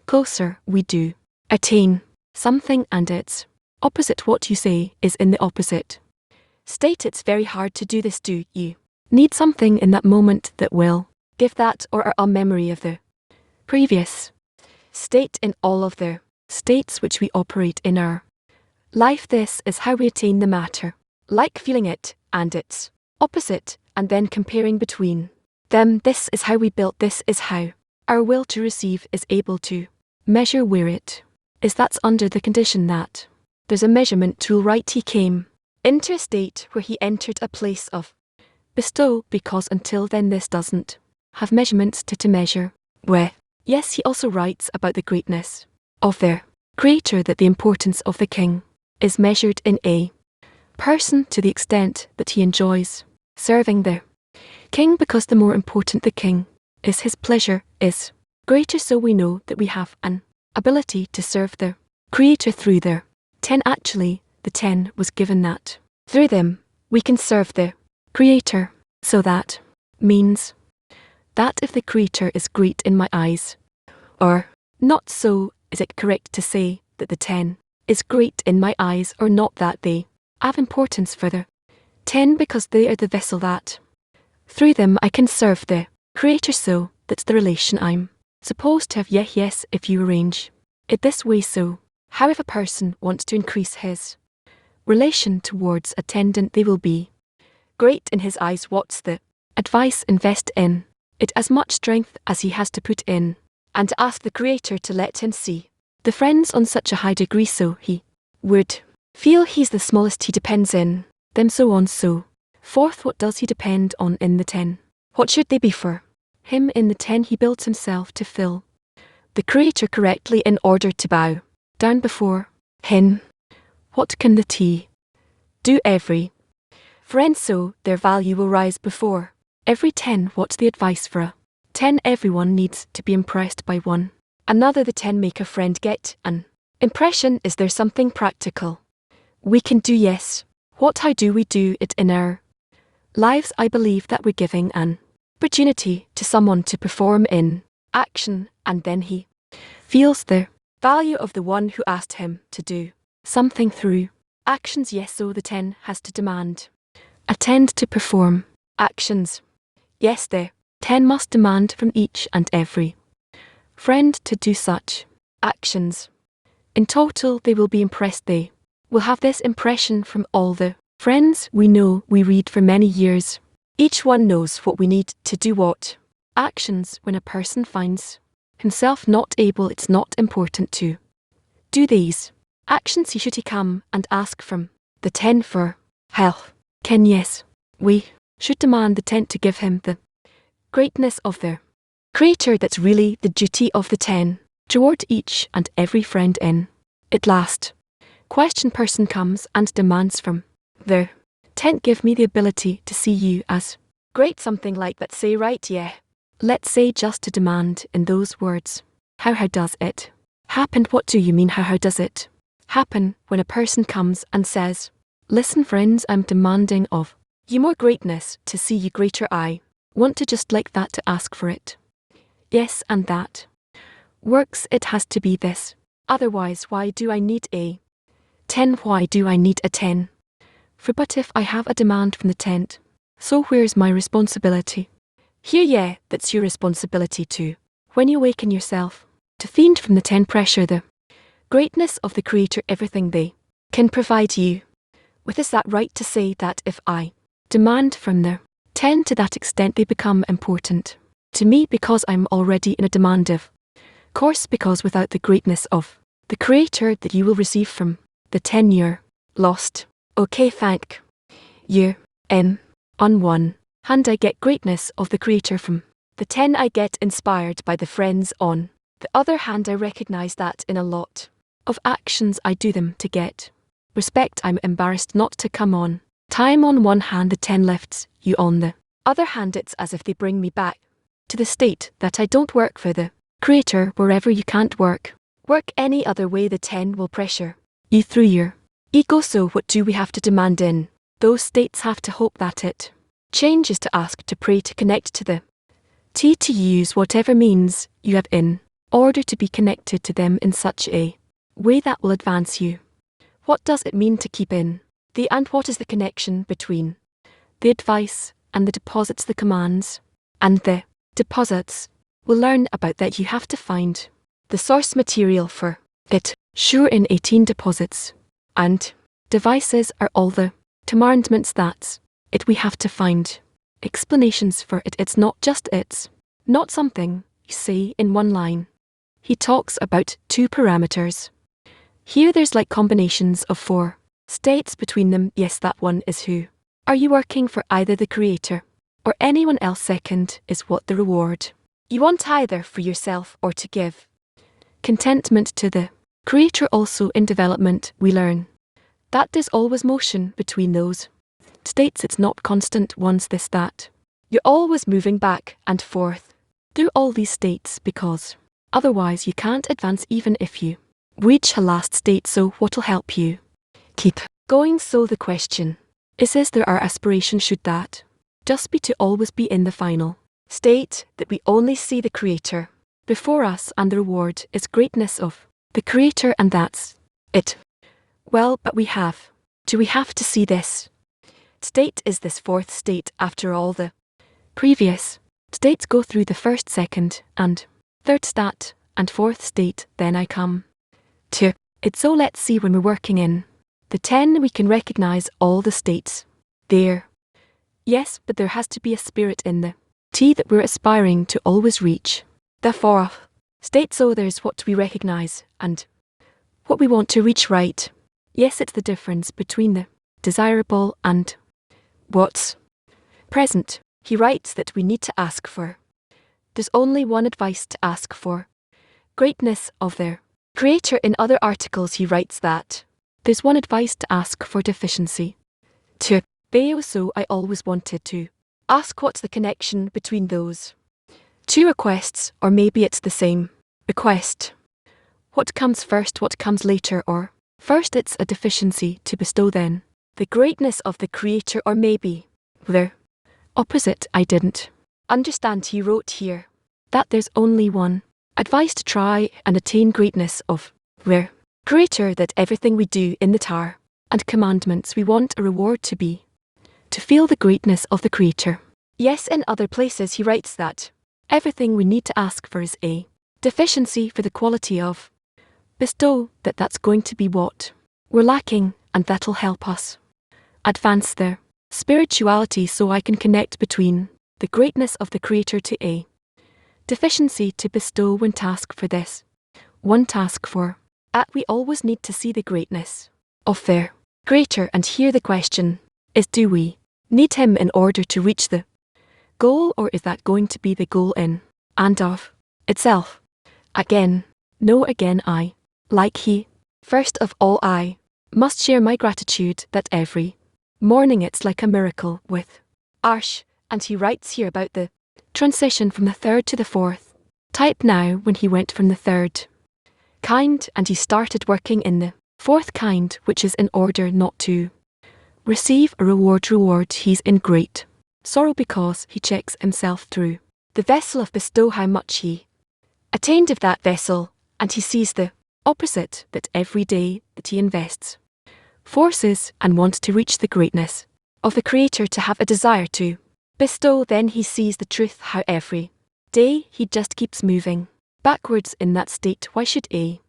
closer we do attain something and its opposite what you say is in the opposite state. It's very hard to do this. Do you need something in that moment that will give that or a memory of the previous state in all of the states which we operate in our life? This is how we attain the matter, like feeling it and its opposite, and then comparing between them. This is how we build. This is how our will to receive is able to measure where it is. That's under the condition that there's a measurement tool, right? He came into a state where he entered a place of bestow, because until then this doesn't have measurements to measure with. Yes, he also writes about the greatness of their creator, that the importance of the king is measured in a person to the extent that he enjoys serving the king, because the more important the king is, his pleasure is greater. So we know that we have an ability to serve the creator through the 10. Actually, the 10 was given that through them we can serve the creator. So that means that if the creator is great in my eyes, or not, so is it correct to say that the 10 is great in my eyes or not, that they have importance for the 10 because they are the vessel that through them I can serve the creator? So that's the relation I'm supposed to have. Yes, if you arrange it this way. So how if a person wants to increase his relation towards a attendant, they will be great in his eyes. What's the advice? Invest in it as much strength as he has to put in, and to ask the creator to let him see the friends on such a high degree so he would feel he's the smallest. He depends in them, so on, so forth. What does he depend on in the 10? What should they be for him in the 10? He builds himself to fill the creator correctly in order to bow down before him. What can the T do? Every friend, so their value will rise before every 10. What's the advice for a 10? Everyone needs to be impressed by one another. The 10 make a friend get an impression. Is there something practical we can do? Yes. What? How do we do it in our lives? I believe that we're giving an opportunity to someone to perform in action, and then he feels the value of the one who asked him to do something through actions. Yes, so the 10 has to demand, attend to perform actions. Yes, the 10 must demand from each and every friend to do such actions. In total, they will be impressed. They will have this impression from all the friends we know, we read for many years. Each one knows what we need to do, what actions. When a person finds himself not able, it's not important to do these actions. He should come and ask from the 10 for help. Yes, we should demand the 10 to give him the greatness of the creator. That's really the duty of the 10 toward each and every friend in it. Last question: person comes and demands from the 10, give me the ability to see you as great. Something like that, say, right? Yeah. Let's say just to demand in those words. How does it happen? What do you mean? How does it happen when a person comes and says, listen friends, I'm demanding of you more greatness, to see you greater. I want to just like that to ask for it. Yes, and that works. It has to be this. Otherwise, why do I need a 10? Why do I need a 10? For but if I have a demand from the 10, so where's my responsibility? Here, yeah, that's your responsibility too. When you awaken yourself to fiend from the 10 pressure the greatness of the creator, everything they can provide you with. Is that right to say that if I demand from the 10 to that extent, they become important to me because I'm already in a demand of course, because without the greatness of the creator that you will receive from the 10, you're lost. Okay, thank you. On one hand, I get greatness of the creator from the 10. I get inspired by the friends. On the other hand, I recognize that in a lot of actions I do them to get respect. I'm embarrassed not to come on time. On one hand, the 10 lifts you. On the other hand, it's as if they bring me back to the state that I don't work for the creator. Wherever you can't work any other way, the 10 will pressure you through your ego. So what do we have to demand in those states? Have to hope that it changes, to ask, to pray, to connect to the T, to use whatever means you have in order to be connected to them in such a way that will advance you. What does it mean to keep in the and what is the connection between the advice and the deposits, the commands and the deposits? We'll learn about that. You have to find the source material for it. Sure, in 18 deposits and devices are all the commandments that it we have to find explanations for it. It's not just it's not something you say in one line. He talks about 2 parameters. Here there's like combinations of 4 states between them. Yes, that one is who. Are you working for either the creator or anyone else? Second is what the reward you want either for yourself or to give contentment to the creator. Also in development we learn that there's always motion between those states. It's not constant ones, this that. You're always moving back and forth through all these states because otherwise you can't advance even if you reach a last state. So what'll help you keep going? So the question is there our aspiration should that just be to always be in the final state, that we only see the creator before us and the reward is greatness of the creator and that's it? Well, but we have to see this state is this 4th state after all the previous states go through the 1st, 2nd and 3rd stat and 4th state. Then I come to it. So let's see, when we're working in the 10 we can recognize all the states there. Yes, but there has to be a spirit in the T that we're aspiring to always reach the 4th state. So there's what we recognize and what we want to reach, right? Yes, it's the difference between the desirable and what's present. He writes that we need to ask for. There's only one advice to ask for greatness of their creator. In other articles he writes that there's one advice to ask for deficiency to Theo. So I always wanted to ask what's the connection between those 2 requests, or maybe it's the same request. What comes first, what comes later, or first it's a deficiency to bestow, then the greatness of the creator, or maybe the opposite. I didn't understand. He wrote here that there's only one advice to try and attain greatness of the creator, that everything we do in the tower and commandments we want a reward to be to feel the greatness of the creator. Yes, in other places he writes that everything we need to ask for is a deficiency for the quality of bestow, that's going to be what we're lacking, and that'll help us advance their spirituality. So I can connect between the greatness of the creator to a deficiency to bestow. One task for this, one task for that. We always need to see the greatness of their creator, and here the question is, do we need him in order to reach the goal, or is that going to be the goal in and of itself? Again, no, again I, like he, first of all I must share my gratitude that every morning it's like a miracle with Arsh. And he writes here about the transition from the 3rd to the 4th type. Now when he went from the 3rd kind and he started working in the 4th kind, which is in order not to receive a reward, he's in great sorrow because he checks himself through the vessel of bestow how much he attained of that vessel, and he sees the opposite, that every day that he invests forces and wants to reach the greatness of the creator, to have a desire to bestow, then he sees the truth how every day he just keeps moving backwards in that state. Why should a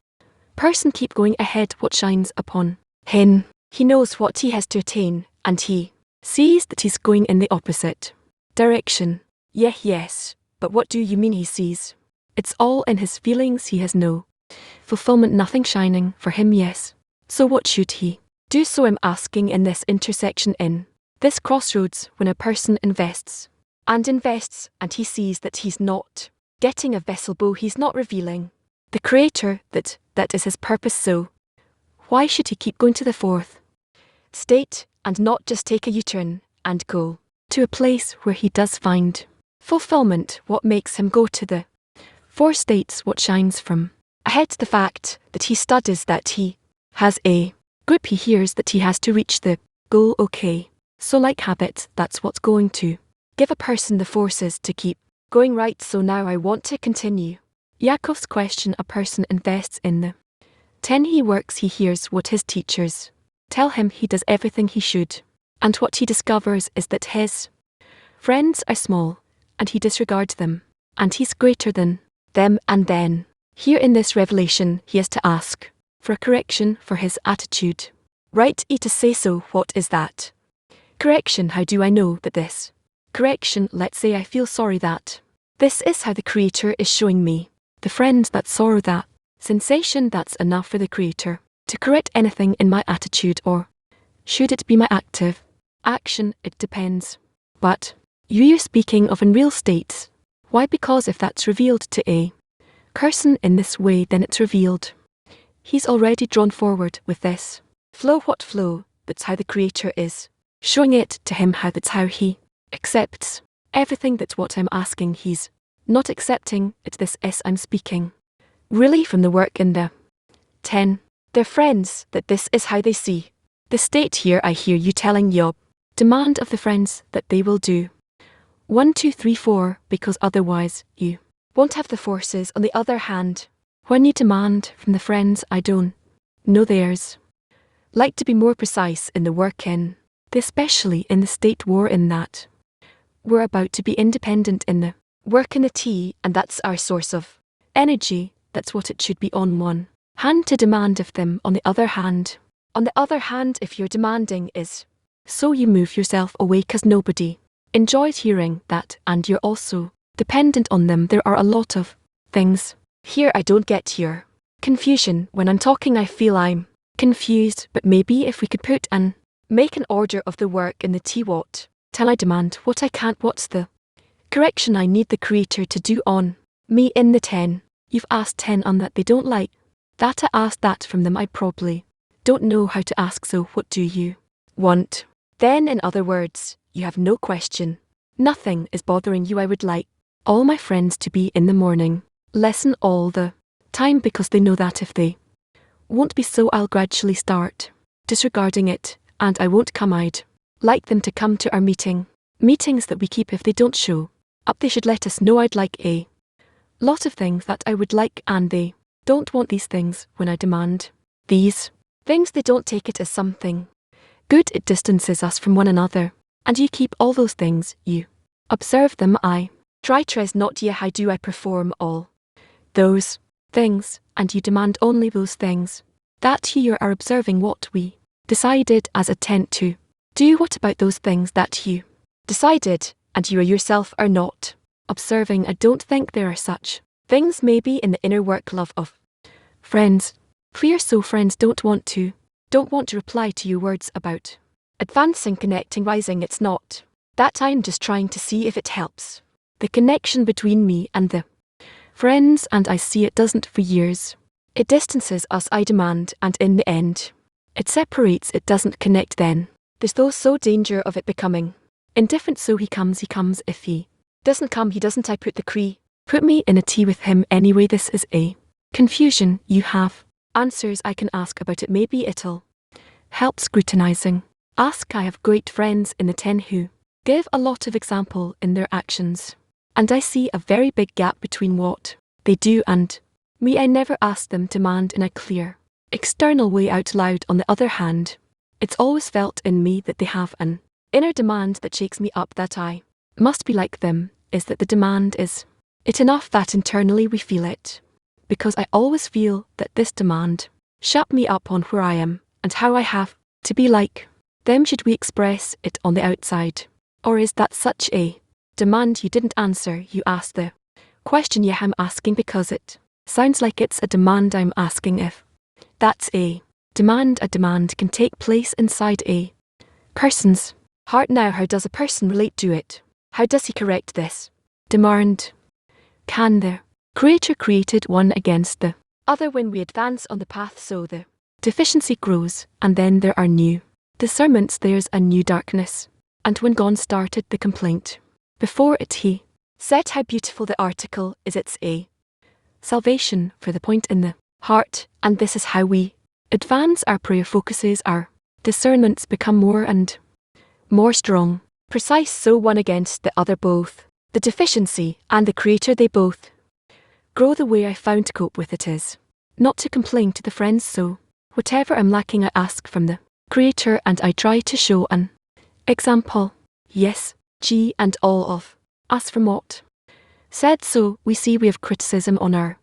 person keep going ahead? What shines upon him? He knows what he has to attain, and he sees that he's going in the opposite direction. Yes, but what do you mean he sees? It's all in his feelings. He has no fulfillment, nothing shining for him. Yes. So what should he do? So I'm asking, in this intersection, in this crossroads, when a person invests and he sees that he's not getting a vessel bow, he's not revealing the creator, that is his purpose. So why should he keep going to the 4th state and not just take a U-turn and go to a place where he does find fulfillment? What makes him go to the 4 states? What shines from ahead? The fact that he studies, that he has a grip, he hears that he has to reach the goal. Okay, so like habit, that's what's going to give a person the forces to keep going, right? So now I want to continue Yakov's question a person invests in the 10 he works he hears what his teachers tell him he does everything he should. And what he discovers is that his friends are small, and he disregards them, and he's greater than them. And then, here in this revelation he has to ask for a correction for his attitude. Right to say so. What is that correction? How do I know that this correction, let's say I feel sorry that this is how the Creator is showing me the friends that sorrow, that sensation, that's enough for the Creator to correct anything in my attitude, or should it be my active action? It depends. But you're speaking of in real states. Why? Because if that's revealed to a person in this way, then it's revealed. He's already drawn forward with this flow. What flow? That's how the Creator is showing it to him, how that's how he accepts everything. That's what I'm asking. He's not accepting it. This is I'm speaking really from the work in the 10. Their friends, that this is how they see the state. Here I hear you telling Job, demand of the friends that they will do 1, 2, 3, 4, because otherwise you won't have the forces. On the other hand, when you demand from the friends, I don't know theirs, like to be more precise in the work in the, especially in the state war, in that we're about to be independent in the work in the T, and that's our source of energy. That's what it should be on one hand to demand of them. On the other hand, if your demanding is so you move yourself away because nobody enjoys hearing that, and you're also dependent on them. There are a lot of things here I don't get your confusion. When I'm talking I feel I'm confused, but maybe if we could put and make an order of the work in the T. What till I demand, what I can't, what's the correction I need the Creator to do on me in the 10. You've asked 10 on that they don't like that. I asked that from them. I probably don't know how to ask, so what do you want? Then, in other words, you have no question. Nothing is bothering you. I would like all my friends to be in the morning lesson all the time, because they know that if they won't be so, I'll gradually start disregarding it, and I won't come. I'd like them to come to our meetings that we keep. If they don't show up, they should let us know. I'd like a lot of things that I would like, and they don't want these things. When I demand these things, they don't take it as something good. It distances us from one another, and you keep all those things. You observe them. I try tres not ye. How do I perform all those things, and you demand only those things that you are observing? What we decided as a tent to do. What about those things that you decided and you yourself are not observing? I don't think there are such things. Maybe in the inner work, love of friends. Clear. So friends don't want to reply to your words about advancing, connecting, rising. It's not that. I'm just trying to see if it helps the connection between me and the friends, and I see it doesn't. For years it distances us. I demand, and in the end it separates. It doesn't connect. Then there's so danger of it becoming indifferent. So he comes. If he doesn't come, he doesn't. I put me in a tea with him anyway. This is a confusion. You have answers I can ask about it. Maybe it'll help scrutinizing. Ask. I have great friends in the 10 who give a lot of example in their actions, and I see a very big gap between what they do and me. I never ask them to demand in a clear, external way out loud. On the other hand, it's always felt in me that they have an inner demand that shakes me up, that I must be like them. Is that the demand? Is it enough that internally we feel it? Because I always feel that this demand shut me up on where I am and how I have to be like them. Should we express it on the outside, or is that such a demand? You didn't answer. You asked the question. Yeah, I'm asking because it sounds like it's a demand. I'm asking if that's a demand. A demand can take place inside a person's heart. Now, how does a person relate to it? How does he correct this demand? Can the Creator created one against the other when we advance on the path, so the deficiency grows, and then there are new discernments. There's a new darkness. And when gone started the complaint, before it he said how beautiful the article is. It's a salvation for the point in the heart, and this is how we advance. Our prayer focuses, our discernments become more and more strong, precise. So one against the other, both the deficiency and the Creator, they both Grow the way I found to cope with it is not to complain to the friends, so whatever I'm lacking I ask from the Creator and I try to show an example. Yes, G and all of us from what said, so we see we have criticism on our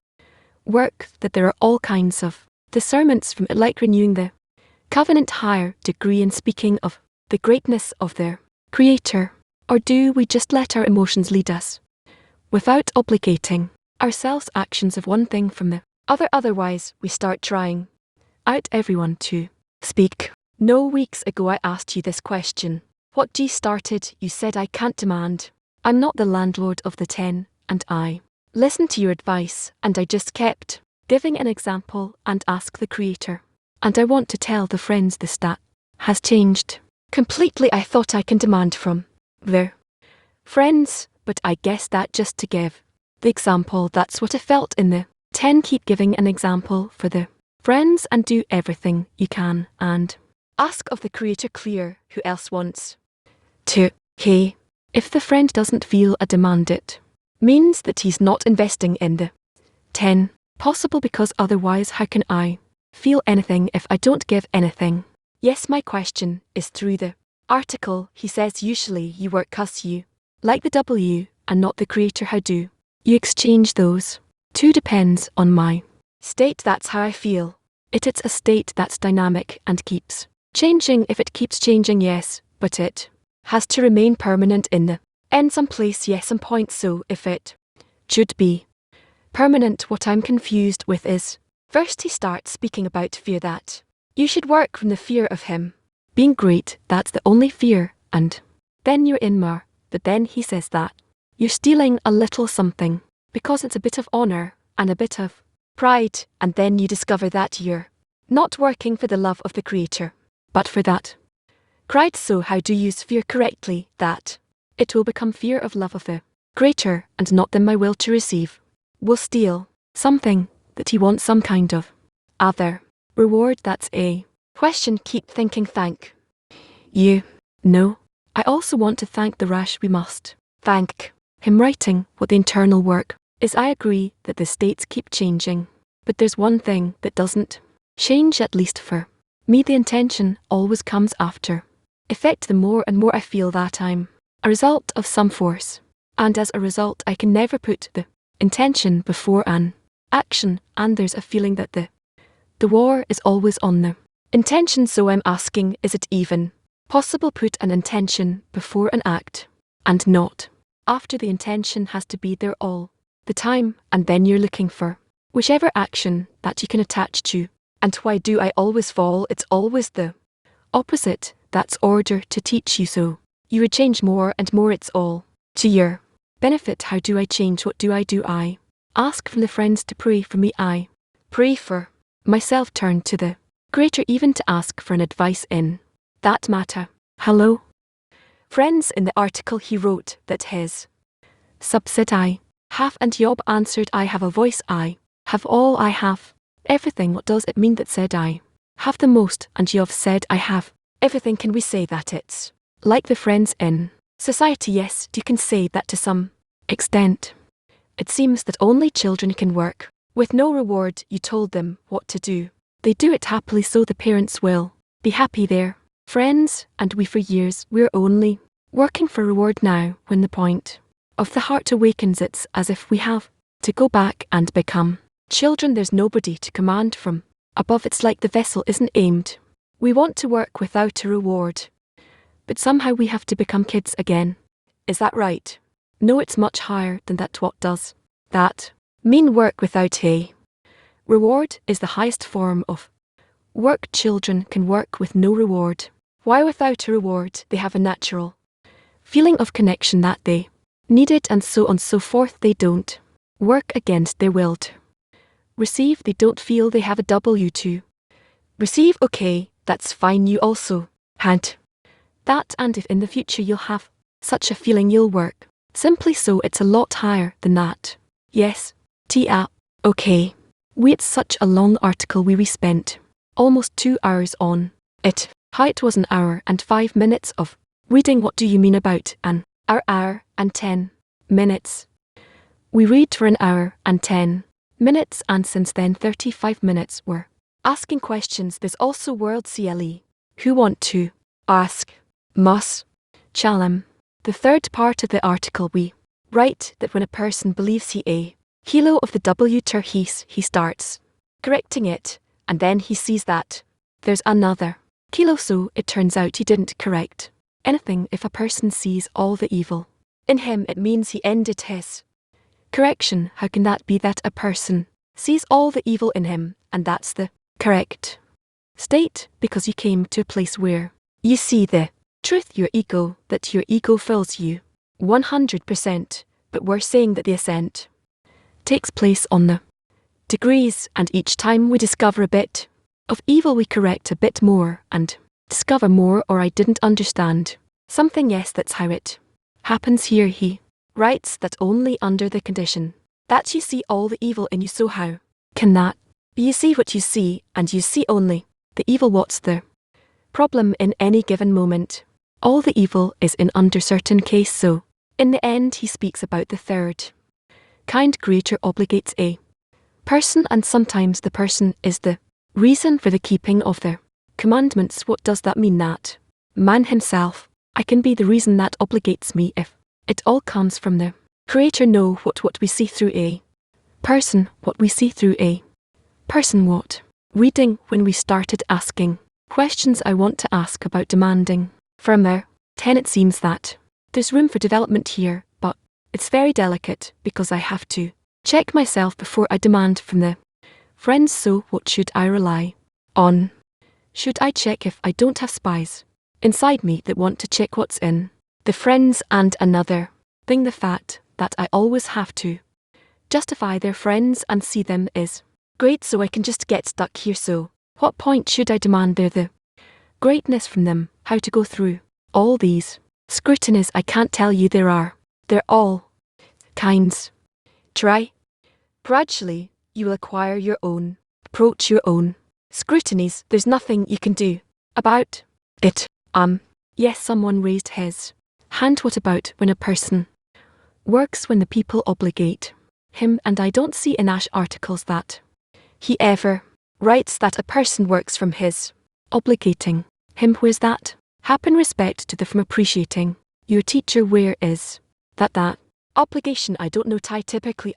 work, that there are all kinds of discernments from it, like renewing the covenant higher degree and speaking of the greatness of their Creator. Or do we just let our emotions lead us without obligating ourselves actions of one thing from the other? Otherwise we start trying out everyone to speak. No, weeks ago I asked you this question. What G started, you said I can't demand. I'm not the landlord of the 10, and I listened to your advice and I just kept giving an example and ask the Creator. And I want to tell the friends the stat has changed completely. I thought I can demand from their friends, but I guess that just to give the example, that's what I felt in the 10. Keep giving an example for the friends and do everything you can and ask of the Creator clear. Who else wants to? Hey, if the friend doesn't feel a demand, it means that he's not investing in the 10 possible, because otherwise how can I feel anything if I don't give anything? Yes, my question is through the article. He says usually you work 'cause you like the W and not the Creator. How do you exchange those two? Depends on my state, that's how I feel. It's a state that's dynamic and keeps changing. If it keeps changing, yes, but it has to remain permanent in the end someplace. Yes, some point. So if it should be permanent, what I'm confused with is, first he starts speaking about fear, that you should work from the fear of him being great, that's the only fear, and then you're in more. But then he says that you're stealing a little something because it's a bit of honor and a bit of pride, and then you discover that you're not working for the love of the Creator, but for that pride. So how do you use fear correctly, that it will become fear of love of the Creator and not then my will to receive will steal something that he wants, some kind of other reward? That's a question. Keep thinking. Thank you. No, I also want to thank the Rash. We must thank him. Writing what the internal work is. I agree that the states keep changing, but there's one thing that doesn't change, at least for me. The intention always comes after effect. The more and more I feel that I'm a result of some force, and as a result I can never put the intention before an action, and there's a feeling that the war is always on the intention. So I'm asking, is it even possible put an intention before an act and not after? The intention has to be there all the time, and then you're looking for whichever action that you can attach to. And why do I always fall? It's always the opposite. That's order to teach you, so you would change more and more. It's all to your benefit. How do I change? What do? I ask from the friends to pray for me. I pray for myself. Turn to the Creator even to ask for an advice in that matter. Hello, friends. In the article he wrote that his sub said I have, and Job answered I have a voice. I have all. I have everything. What does it mean that said I have the most, and Job said I have everything? Can we say that it's like the friends in society? Yes, you can say that to some extent. It seems that only children can work with no reward. You told them what to do, they do it happily, so the parents will be happy. Their friends and we, for years we're only working for reward. Now when the point of the heart awakens, it's as if we have to go back and become children. There's nobody to command from above. It's like the vessel isn't aimed. We want to work without a reward, but somehow we have to become kids again. Is that right? No, it's much higher than that. What does that mean? Work without a reward is the highest form of work. Children can work with no reward. Why? Without a reward they have a natural feeling of connection that they need it, and so on so forth. They don't work against their will to receive. They don't feel they have a W to receive. Okay, that's fine. You also had that, and if in the future you'll have such a feeling, you'll work simply. So it's a lot higher than that. Yes, Tia. Okay. It's such a long article. We spent almost 2 hours on it. How it was an hour and 5 minutes of reading. What do you mean about an hour and 10 minutes? We read for an hour and 10 minutes, and since then 35 minutes we're asking questions. There's also World CLE. Who want to ask? Must. Chalem. The third part of the article we write that when a person believes he a kilo of the W terhis, he starts correcting it, and then he sees that there's another kilo, so it turns out he didn't correct anything. If a person sees all the evil in him, it means he ended his correction. How can that be that a person sees all the evil in him, and that's the correct state? Because you came to a place where you see the truth, your ego, that your ego fills you 100%, but we're saying that the ascent takes place on the degrees, and each time we discover a bit of evil we correct a bit more and discover more. Or I didn't understand something. Yes, that's how it happens here. He writes that only under the condition that you see all the evil in you. So how can that be? You see what you see, and you see only the evil. What's the problem in any given moment? All the evil is in under certain case. So in the end he speaks about the third kind. Creator obligates a person, and sometimes the person is the reason for the keeping of the commandments. What does that mean? That man himself, I can be the reason that obligates me if it all comes from the Creator. No, what we see through a person, what we see through a person. What reading when we started asking questions I want to ask about demanding from there. 10. It seems that there's room for development here, but it's very delicate because I have to check myself before I demand from the friends. So what should I rely on? Should I check if I don't have spies inside me that want to check what's in the friends? And another thing, the fact that I always have to justify their friends and see them is great, so I can just get stuck here. So what point should I demand the greatness from them? How to go through all these scrutinies? I can't tell you. They're all kinds. Try. Gradually, you will acquire your own approach, your own scrutinies. There's nothing you can do about it. Yes, someone raised his hand. What about when a person works when the people obligate him? And I don't see in Ash articles that he ever writes that a person works from his obligating him. Where's that happen? Respect to the from appreciating your teacher. Where is that obligation? I don't know. Typically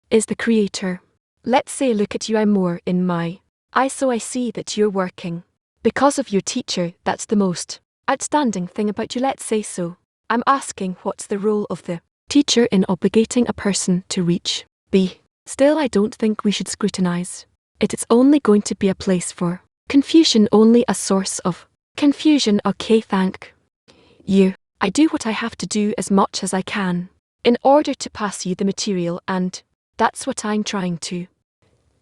is the Creator. Let's say look at you, I'm more in my eyes, so I see that you're working because of your teacher. That's the most outstanding thing about you, let's say. So I'm asking, what's the role of the teacher in obligating a person to reach B? Still, I don't think we should scrutinize it. It's only going to be a place for confusion, only a source of confusion. Okay, thank you. I do what I have to do as much as I can in order to pass you the material, and that's what I'm trying to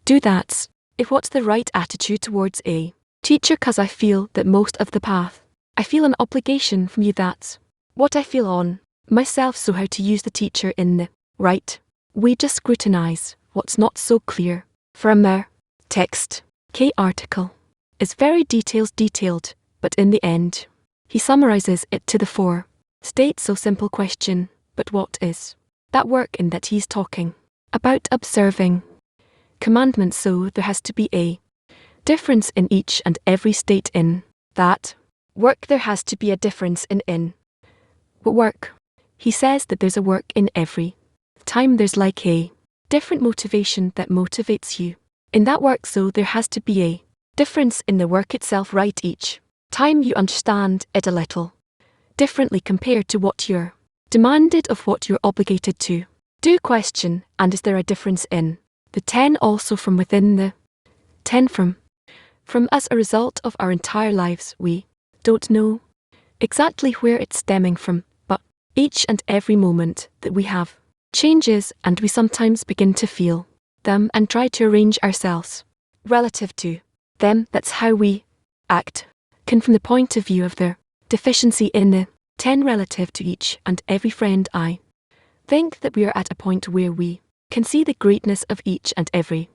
do. That's if what's the right attitude towards a teacher, cause I feel that most of the path I feel an obligation from you. That's what I feel on myself. So how to use the teacher in the right way? Just scrutinize what's not so clear from their text. K article is very detailed, but in the end he summarizes it to the four states. So simple question, but what is that work in that he's talking about? Observing commandments. So there has to be a difference in each and every state in that work. There has to be a difference in what work. He says that there's a work in every time. There's like a different motivation that motivates you in that work. So there has to be a difference in the work itself, right? Each time you understand it a little differently compared to what you're demanded of, what you're obligated to do. Question, and is there a difference in the 10 also from within the 10 from us a result of our entire lives? We don't know exactly where it's stemming from, but each and every moment that we have changes, and we sometimes begin to feel them and try to arrange ourselves relative to them. That's how we act. Can from the point of view of their deficiency in the 10 relative to each and every friend. I think that we are at a point where we can see the greatness of each and every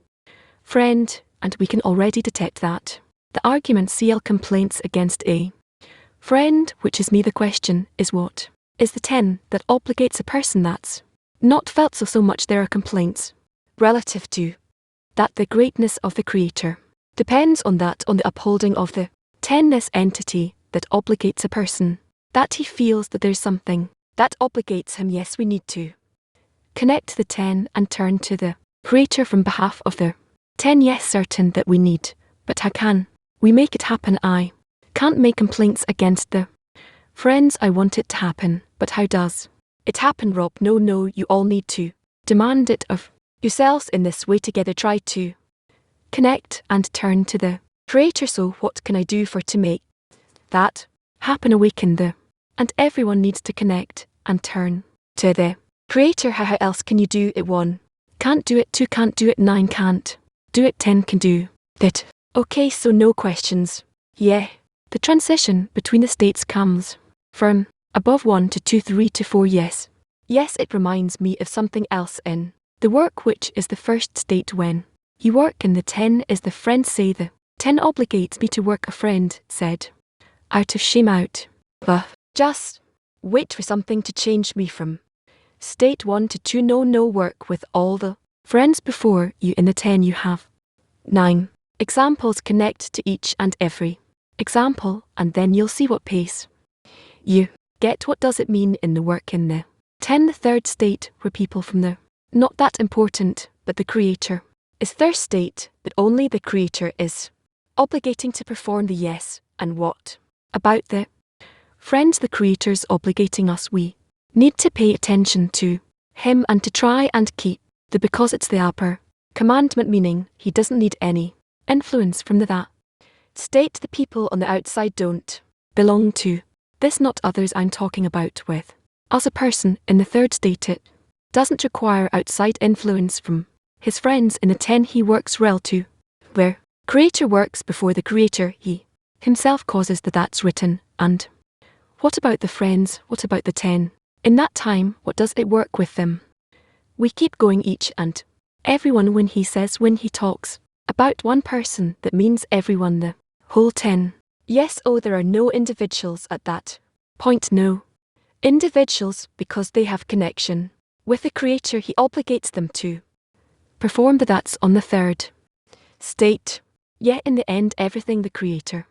friend, and we can already detect that the argument CL complaints against a friend, which is me. The question is, what is the 10 that obligates a person? That's not felt so much there are complaints relative to that the greatness of the Creator depends on the upholding of the tenness entity that obligates a person, that he feels that there's something that obligates him. Yes, we need to connect the 10 and turn to the Creator from behalf of the 10. Yes, certain that we need, but how can we make it happen? I can't make complaints against the friends I want it to happen, but how does it happen, Rob? No, you all need to demand it of yourselves in this way together. Try to connect and turn to the Creator. So what can I do for to make that happen? Awaken the and everyone needs to connect and turn to the Creator. How else can you do it? 1 can't do it, 2 can't do it, 9 can't do it, 10 can do it. Okay, so no questions. Yeah. The transition between the states comes from above 1 to 2, 3 to 4. Yes. Yes, it reminds me of something else in the work, which is the first state when you work in the 10 is the friend. Say the 10 obligates me to work. A friend said, out of shame, out of just wait for something to change me from state 1 to 2. No, work with all the friends before you in the 10. You have 9 examples. Connect to each and every example, and then you'll see what pace you get. What does it mean in the work in the 10? The third state, where people from the not that important, but the Creator is third state, that only the Creator is obligating to perform the yes. And what about the friends? The Creator's obligating us. We need to pay attention to him and to try and keep the, because it's the upper commandment, meaning he doesn't need any influence from that state. The people on the outside don't belong to this, not others. I'm talking about with us, a person in the third state. It doesn't require outside influence from his friends. In the 10 he works rel to where Creator works before the Creator. He himself causes that's written. And what about the friends? What about the 10? In that time, what does it work with them? We keep going, each and everyone. When he says, when he talks about one person, that means everyone, the whole 10. Yes, there are no individuals at that point. No individuals, because they have connection with the Creator. He obligates them to perform that's on the third state. Yet in the end, everything the Creator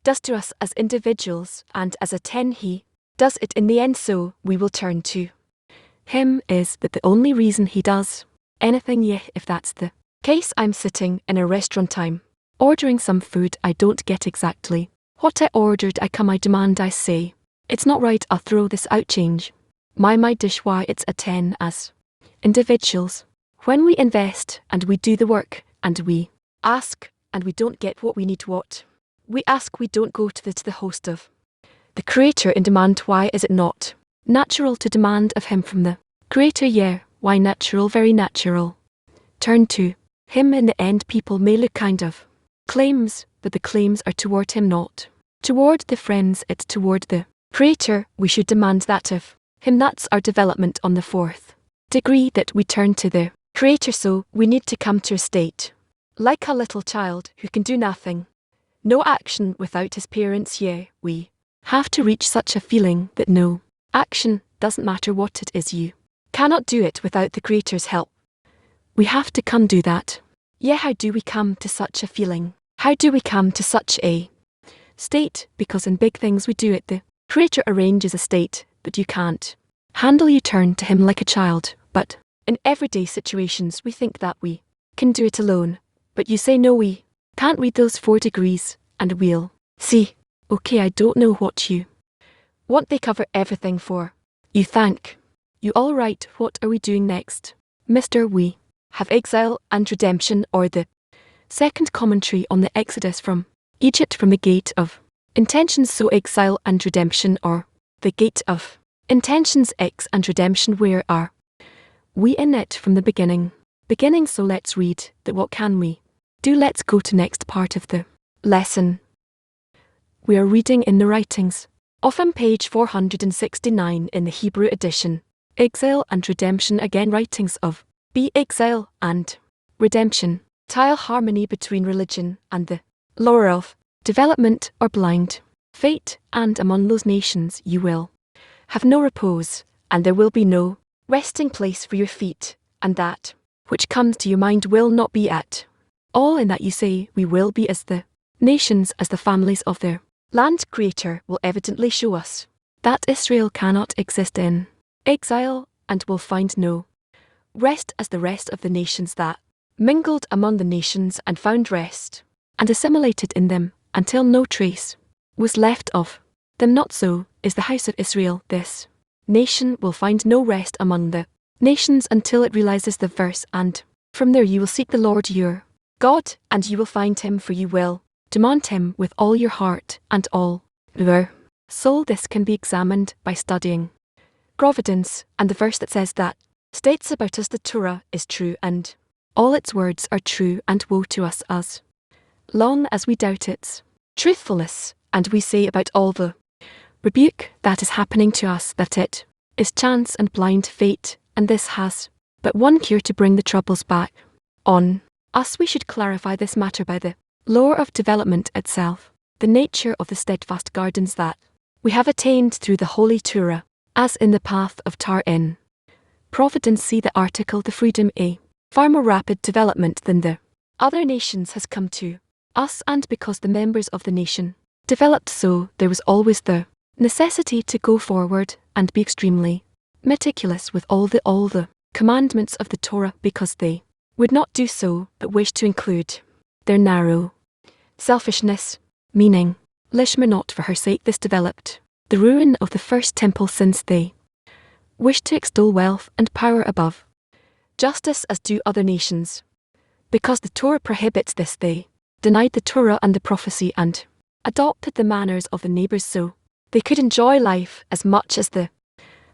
does to us as individuals and as a 10, he does it in the end. So we will turn to him. Is that the only reason he does anything? Yeah, if that's the case, I'm sitting in a restaurant, I'm ordering some food, I don't get exactly what I ordered. I come, I demand, I say, it's not right, I'll throw this out, change my dish. Why? It's a 10 as individuals. When we invest and we do the work and we ask and we don't get what we need, what we ask, we don't go to the host of the Creator in demand. Why is it not natural to demand of him from the Creator? Yeah, why natural? Very natural. Turn to him. In the end, people may look kind of claims, but the claims are toward him, not toward the friends. It's toward the Creator. We should demand that of him. That's our development on the fourth degree, that we turn to the Creator. So we need to come to a state like a little child who can do nothing, no action without his parents. Yeah, we have to reach such a feeling that no action, doesn't matter what it is, you cannot do it without the Creator's help. We have to come do that. Yeah, how do we come to such a feeling? How do we come to such a state? Because in big things we do it. The Creator arranges a state, but you can't handle. You turn to him like a child, but in everyday situations we think that we can do it alone. But you say no, we can't. Read those 4 degrees and we'll see. Okay, I don't know what you want. They cover everything for you. Thank you. All right, what are we doing next, Mr. We have exile and redemption, or the second commentary on the Exodus from Egypt, from the gate of intentions. So exile and redemption, or the gate of intentions, X and redemption. Where are we in it from the beginning? So let's read that. What can we do? Let's go to next part of the lesson. We are reading in the writings of page 469 in the Hebrew edition. Exile and redemption. Again, writings of B. Exile and redemption. Tile harmony between religion and the lore of development or blind fate. And among those nations you will have no repose, and there will be no resting place for your feet, and that which comes to your mind will not be at all in that you say we will be as the nations, as the families of their land. Creator will evidently show us that Israel cannot exist in exile and will find no rest as the rest of the nations that mingled among the nations and found rest and assimilated in them until no trace was left of them. Not so is the house of Israel. This nation will find no rest among the nations until it realizes the verse, and from there you will seek the Lord your God, and you will find him, for you will demand him with all your heart and all your soul. This can be examined by studying Providence, and the verse that says that states about us the Torah is true and all its words are true, and woe to us as long as we doubt its truthfulness, and we say about all the rebuke that is happening to us that it is chance and blind fate, and this has but one cure to bring the troubles back on us. We should clarify this matter by the law of development itself, the nature of the steadfast gardens that we have attained through the Holy Torah, as in the path of Tar in Providence. See the article. The freedom a far more rapid development than the other nations has come to us, and because the members of the nation developed so, there was always the necessity to go forward and be extremely meticulous with all the commandments of the Torah, because they would not do so but wished to include their narrow selfishness, meaning Lishma. Not for her sake this developed the ruin of the first temple, since they wished to extol wealth and power above justice as do other nations. Because the Torah prohibits this, they denied the Torah and the prophecy and adopted the manners of the neighbors so they could enjoy life as much as the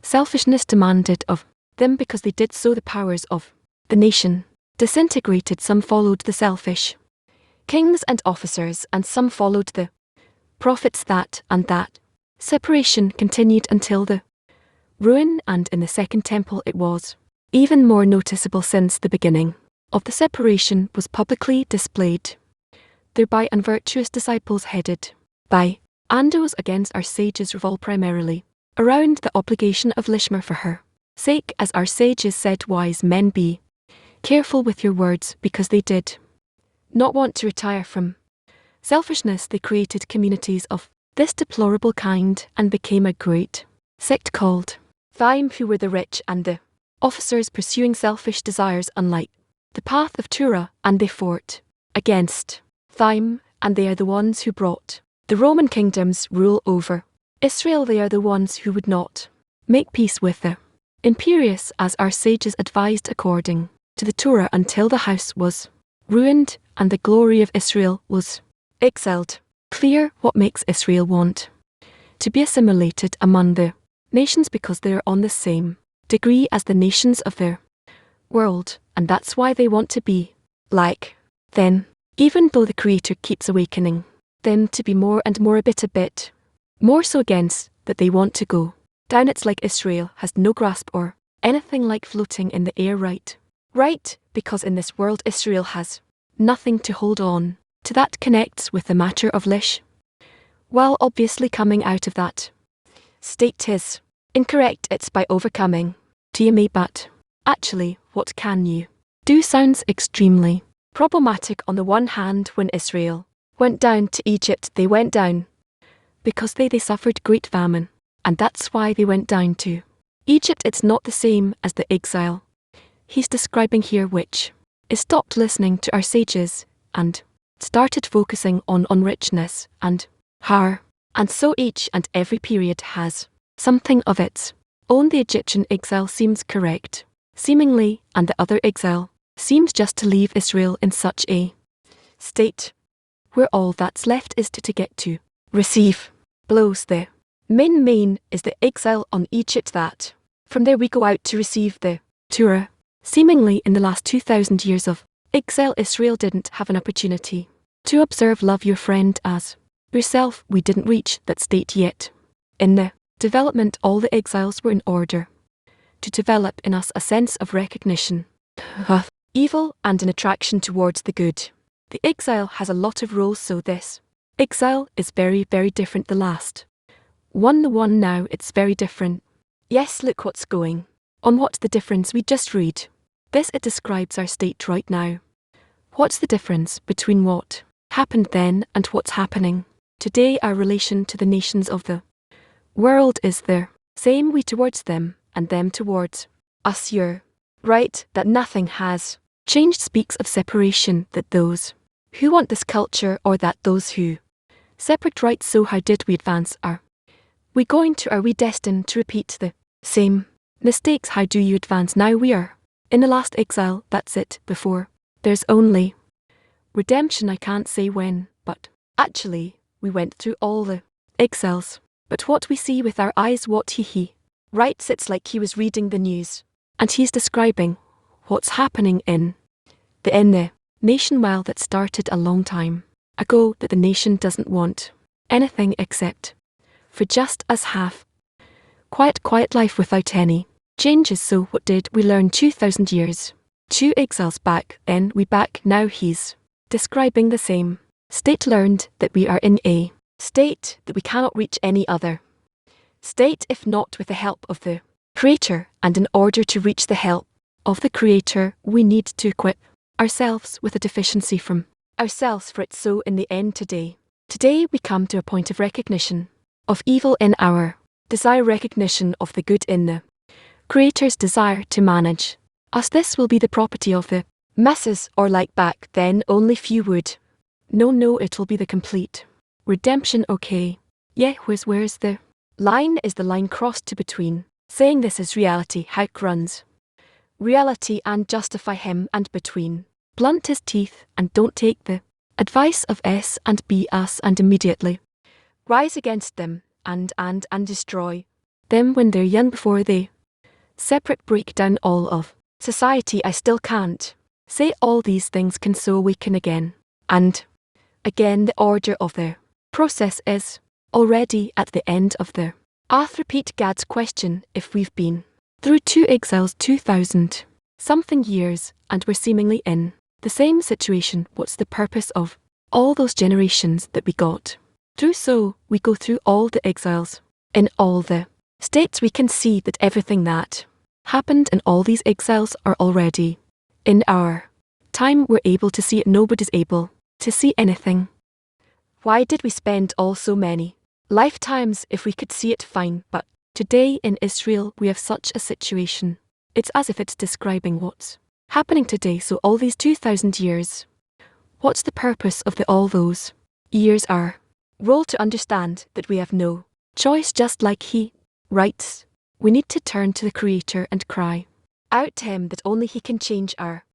selfishness demanded of them. Because they did so, the powers of the nation disintegrated. Some followed the selfish kings and officers, and some followed the prophets. That separation continued until the ruin, and in the second temple it was even more noticeable, since the beginning of the separation was publicly displayed thereby, and virtuous disciples headed by Andos against our sages revolve primarily around the obligation of Lishma for her sake. As our sages said, wise men, be careful with your words, because they did not want to retire from selfishness. They created communities of this deplorable kind and became a great sect called Thyme, who were the rich and the officers pursuing selfish desires unlike the path of Torah, and they fought against Thyme, and they are the ones who brought the Roman kingdom's rule over Israel. They are the ones who would not make peace with the imperious, as our sages advised according to the Torah, until the house was ruined and the glory of Israel was exiled. Clear what makes Israel want to be assimilated among the nations, because they are on the same degree as the nations of their world, and that's why they want to be like them, even though the Creator keeps awakening them to be more and more, a bit more so against that they want to go down. It's like Israel has no grasp or anything like floating in the air. Right, because in this world Israel has nothing to hold on to that connects with the matter of Lish. While obviously coming out of that state is incorrect, it's by overcoming TMA. But actually, what can you do sounds extremely problematic. On the one hand, when Israel went down to Egypt, they went down because they suffered great famine, and that's why they went down to Egypt. It's not the same as the exile he's describing here, which is stopped listening to our sages and started focusing on richness and power. And so each and every period has something of its own. The Egyptian exile seems correct, seemingly, and the other exile seems just to leave Israel in such a state where all that's left is to get to receive blows. The main is the exile on Egypt, that from there we go out to receive the Torah. Seemingly in the last 2,000 years of exile, Israel didn't have an opportunity to observe love your friend as yourself. We didn't reach that state yet. In the development, all the exiles were in order to develop in us a sense of recognition of evil and an attraction towards the good. The exile has a lot of roles, so this exile is very, very different. The last one now, it's very different. Yes, look what's going On what the difference we just read. This it describes our state right now. What's the difference between what happened then and what's happening today? Our relation to the nations of the world is the same, we towards them and them towards us. You're right that nothing has changed. Speaks of separation, that those who want this culture or that those who separate. Right, so how did we advance? Are we destined to repeat the same mistakes? How do you advance now? We are in the last exile, that's it. Before there's only redemption. I can't say when, but actually we went through all the exiles. But what we see with our eyes, what he writes, it's like he was reading the news, and he's describing what's happening in the nation. Well, that started a long time ago, that the nation doesn't want anything except for just us have quiet life without any changes. So what did we learn 2,000 years? 2 exiles back, then we back now. He's describing the same state. Learned that we are in a state that we cannot reach any other state if not with the help of the Creator, and in order to reach the help of the Creator we need to equip ourselves with a deficiency from ourselves for it. So in the end today we come to a point of recognition of evil in our desire, recognition of the good in the Creator's desire to manage us. This will be the property of the masses, or like back then only few would. No, it'll be the complete redemption. Okay, yeah, where's the line? Is the line crossed to between saying this is reality, how it runs reality, and justify him, and between blunt his teeth and don't take the advice of S and B us, and immediately rise against them and destroy them when they're young before they separate, break down all of society. I still can't say all these things can so awaken again and again. The order of the process is already at the end of the earth. Repeat Gad's question. If we've been through 2 exiles, 2,000 something years, and we're seemingly in the same situation, what's the purpose of all those generations that we got through? So we go through all the exiles in all the states. We can see that everything that happened in all these exiles are already in our time. We're able to see it. Nobody's able to see anything. Why did we spend all so many lifetimes? If we could see it, fine, but today in Israel we have such a situation. It's as if it's describing what's happening today. So all these 2,000 years, what's the purpose of all those years? Our role to understand that we have no choice, just like he writes. We need to turn to the Creator and cry out to him that only he can change our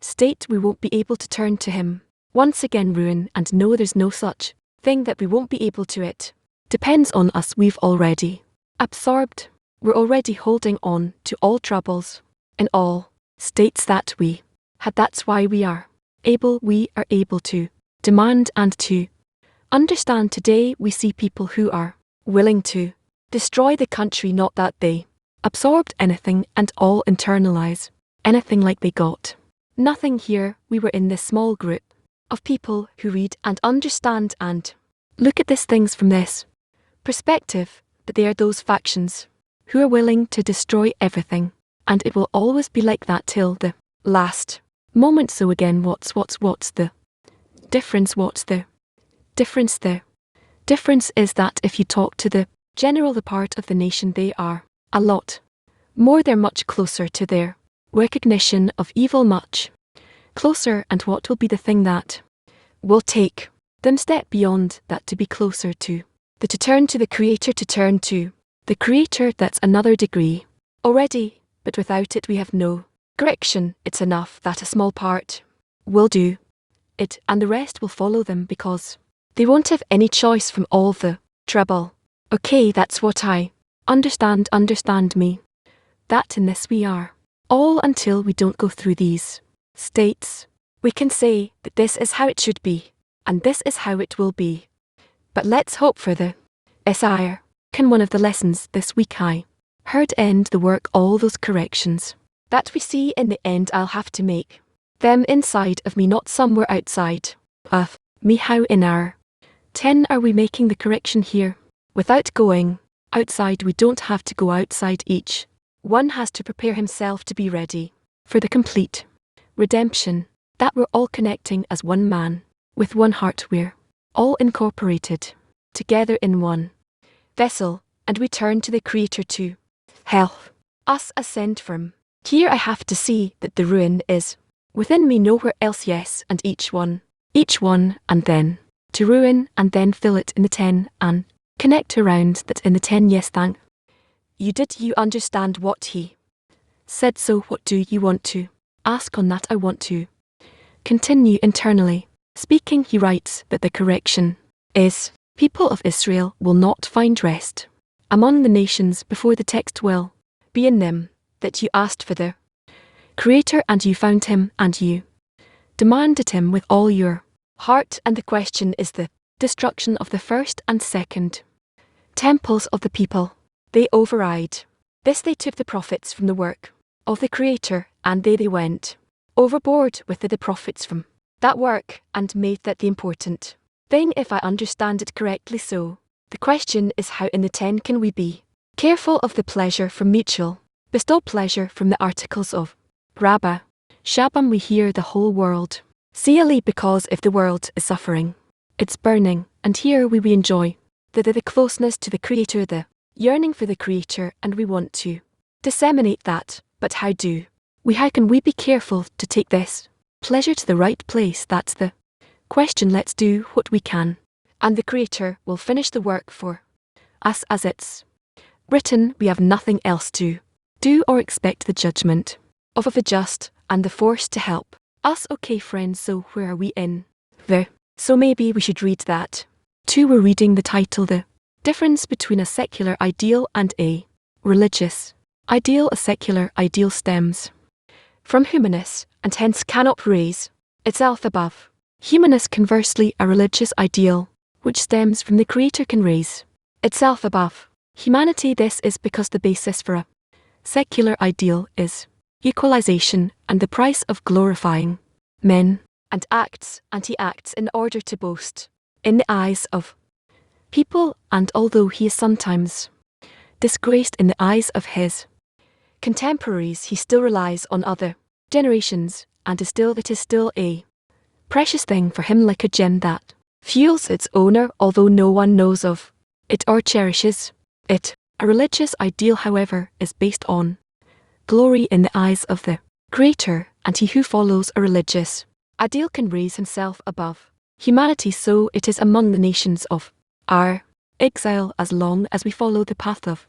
state. We won't be able to turn to him once again, ruin, and no, there's no such thing that we won't be able to. It depends on us. We've already absorbed, we're already holding on to all troubles in all states that we had. That's why we are able to demand and to understand. Today we see people who are willing to destroy the country, not that they absorbed anything and all internalize anything, like they got nothing here. We were in this small group of people who read and understand and look at these things from this perspective, but they are those factions who are willing to destroy everything, and it will always be like that till the last moment. So again, what's the difference? What's the difference? The difference is that if you talk to the general, the part of the nation, they are a lot more. They're much closer to their recognition of evil, much closer. And what will be the thing that will take them step beyond that, to be closer to to turn to the Creator, to turn to the Creator? That's another degree already, but without it we have no correction. It's enough that a small part will do it, and the rest will follow them, because they won't have any choice from all the trouble. Okay, that's what I understand. Understand me. That in this we are all, until we don't go through these states. We can say that this is how it should be, and this is how it will be. But let's hope for the SIR. Can one of the lessons this week I heard end the work, all those corrections that we see in the end, I'll have to make them inside of me, not somewhere outside of me. How in our 10 are we making the correction here? Without going outside. We don't have to go outside each One has to prepare himself to be ready for the complete redemption, that we're all connecting as one man, with one heart. We're all incorporated together in one vessel, and we turn to the Creator to help us ascend from here. I have to see that the ruin is within me, nowhere else. Yes, and each one, and then to ruin, and then fill it in the 10, and connect around that in the 10. Yes, thank you. Did you understand what he said? So what do you want to ask on that? I want to continue internally speaking. He writes that the correction is, people of Israel will not find rest among the nations before the text will be in them, that you asked for the Creator and you found him, and you demanded him with all your heart. And the question is the destruction of the first and second temples of the people. They override this. They took the prophets from the work of the Creator, and they went overboard with the profits from that work and made that the important thing, if I understand it correctly. So the question is, how in the 10 can we be careful of the pleasure from mutual bestow, pleasure from the articles of Rabba Shabam? We hear the whole world Seali, because if the world is suffering, it's burning, and here we enjoy the closeness to the Creator, the yearning for the Creator, and we want to disseminate that. But how can we be careful to take this pleasure to the right place? That's the question. Let's do what we can, and the Creator will finish the work for us. As it's written, we have nothing else to do or expect the judgment of the just and the force to help us. Okay, friends, so where are we in the? So maybe we should read that too. We're reading the title, The Difference Between a Secular Ideal and a Religious Ideal. A secular ideal stems from humanist, and hence cannot raise itself above humanist. Conversely, a religious ideal, which stems from the Creator, can raise itself above humanity. This is because the basis for a secular ideal is equalization and the price of glorifying men and acts, and he acts in order to boast in the eyes of people, and although he is sometimes disgraced in the eyes of his contemporaries, he still relies on other generations, and it is still a precious thing for him, like a gem that fuels its owner, although no one knows of it or cherishes it. A religious ideal, however, is based on glory in the eyes of the Creator, and he who follows a religious ideal can raise himself above humanity. So it is among the nations of our exile. As long as we follow the path of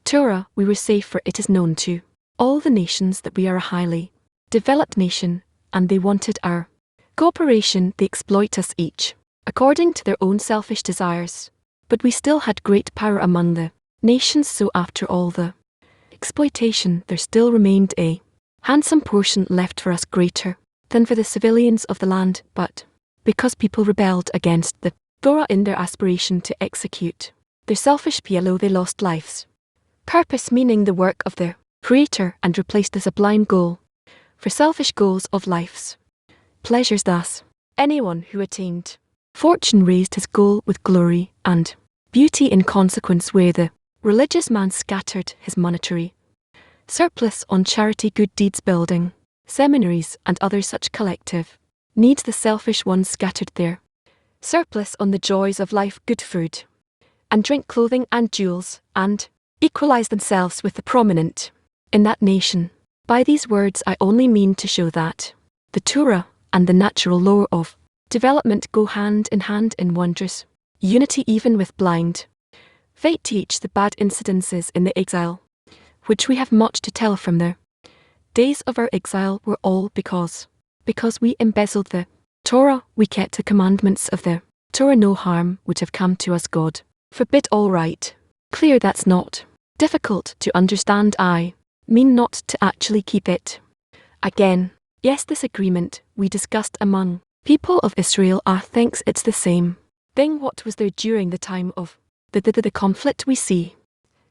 Torah, we were safe, for it is known to all the nations that we are a highly developed nation, and they wanted our cooperation. They exploit us each according to their own selfish desires, but we still had great power among the nations. So after all the exploitation, there still remained a handsome portion left for us, greater than for the civilians of the land. But because people rebelled against the Torah in their aspiration to execute their selfish PLO, they lost life's purpose, meaning the work of the Creator, and replaced the sublime goal for selfish goals of life's pleasures. Thus, anyone who attained fortune raised his goal with glory and beauty. In consequence, where the religious man scattered his monetary surplus on charity, good deeds, building seminaries, and other such collective needs, the selfish ones scattered their surplus on the joys of life, good food and drink, clothing and jewels, and equalize themselves with the prominent in that nation. By these words I only mean to show that the Torah and the natural law of development go hand in wondrous unity, even with blind fate. Teach the bad incidences in the exile, which we have much to tell from the days of our exile, were all because we embezzled the Torah. We kept the commandments of the Torah. No harm would have come to us, God forbid. All right, clear, that's not difficult to understand. I mean not to actually keep it. Again, yes, this agreement we discussed among people of Israel thinks it's the same thing what was there during the time of the conflict we see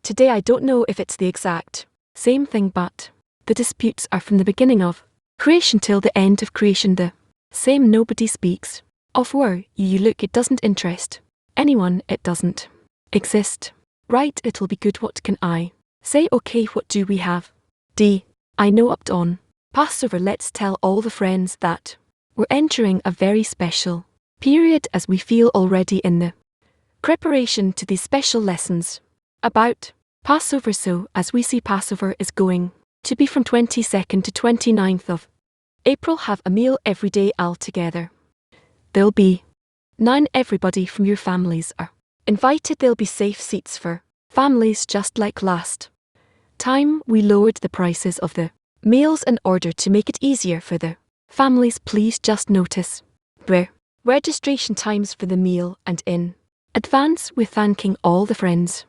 today. I don't know if it's the exact same thing, but the disputes are from the beginning of creation till the end of creation the same. Nobody speaks of where you look. It doesn't interest anyone. It doesn't exist. Right, it'll be good. What can I Say okay, what do we have? D. I know up on Passover, let's tell all the friends that we're entering a very special period as we feel already in the preparation to these special lessons about Passover. So as we see, Passover is going to be from 22nd to 29th of April. Have a meal every day all together. There'll be 9. Everybody from your families are invited. There'll be safe seats for families, just like last time. We lowered the prices of the meals in order to make it easier for the families. Please just notice where registration times for the meal, and in advance we're thanking all the friends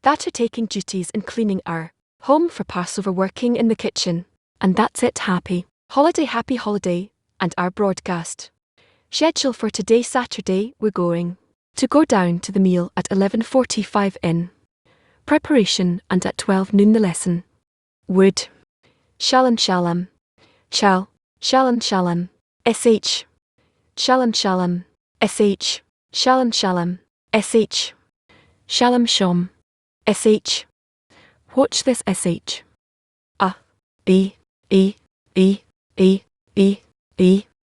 that are taking duties in cleaning our home for Passover, working in the kitchen. And that's it. Happy holiday, and our broadcast schedule for today, Saturday, we're going to go down to the meal at 11:45 in preparation, and at 12 noon the lesson would Shalom Shalom, Shal, Shalom Shalom, SH, Shalom Shalom, SH, Shalom Shalom, SH, Shalom Shom, SH. Watch this. SH. A, B, E, E, E, E, E.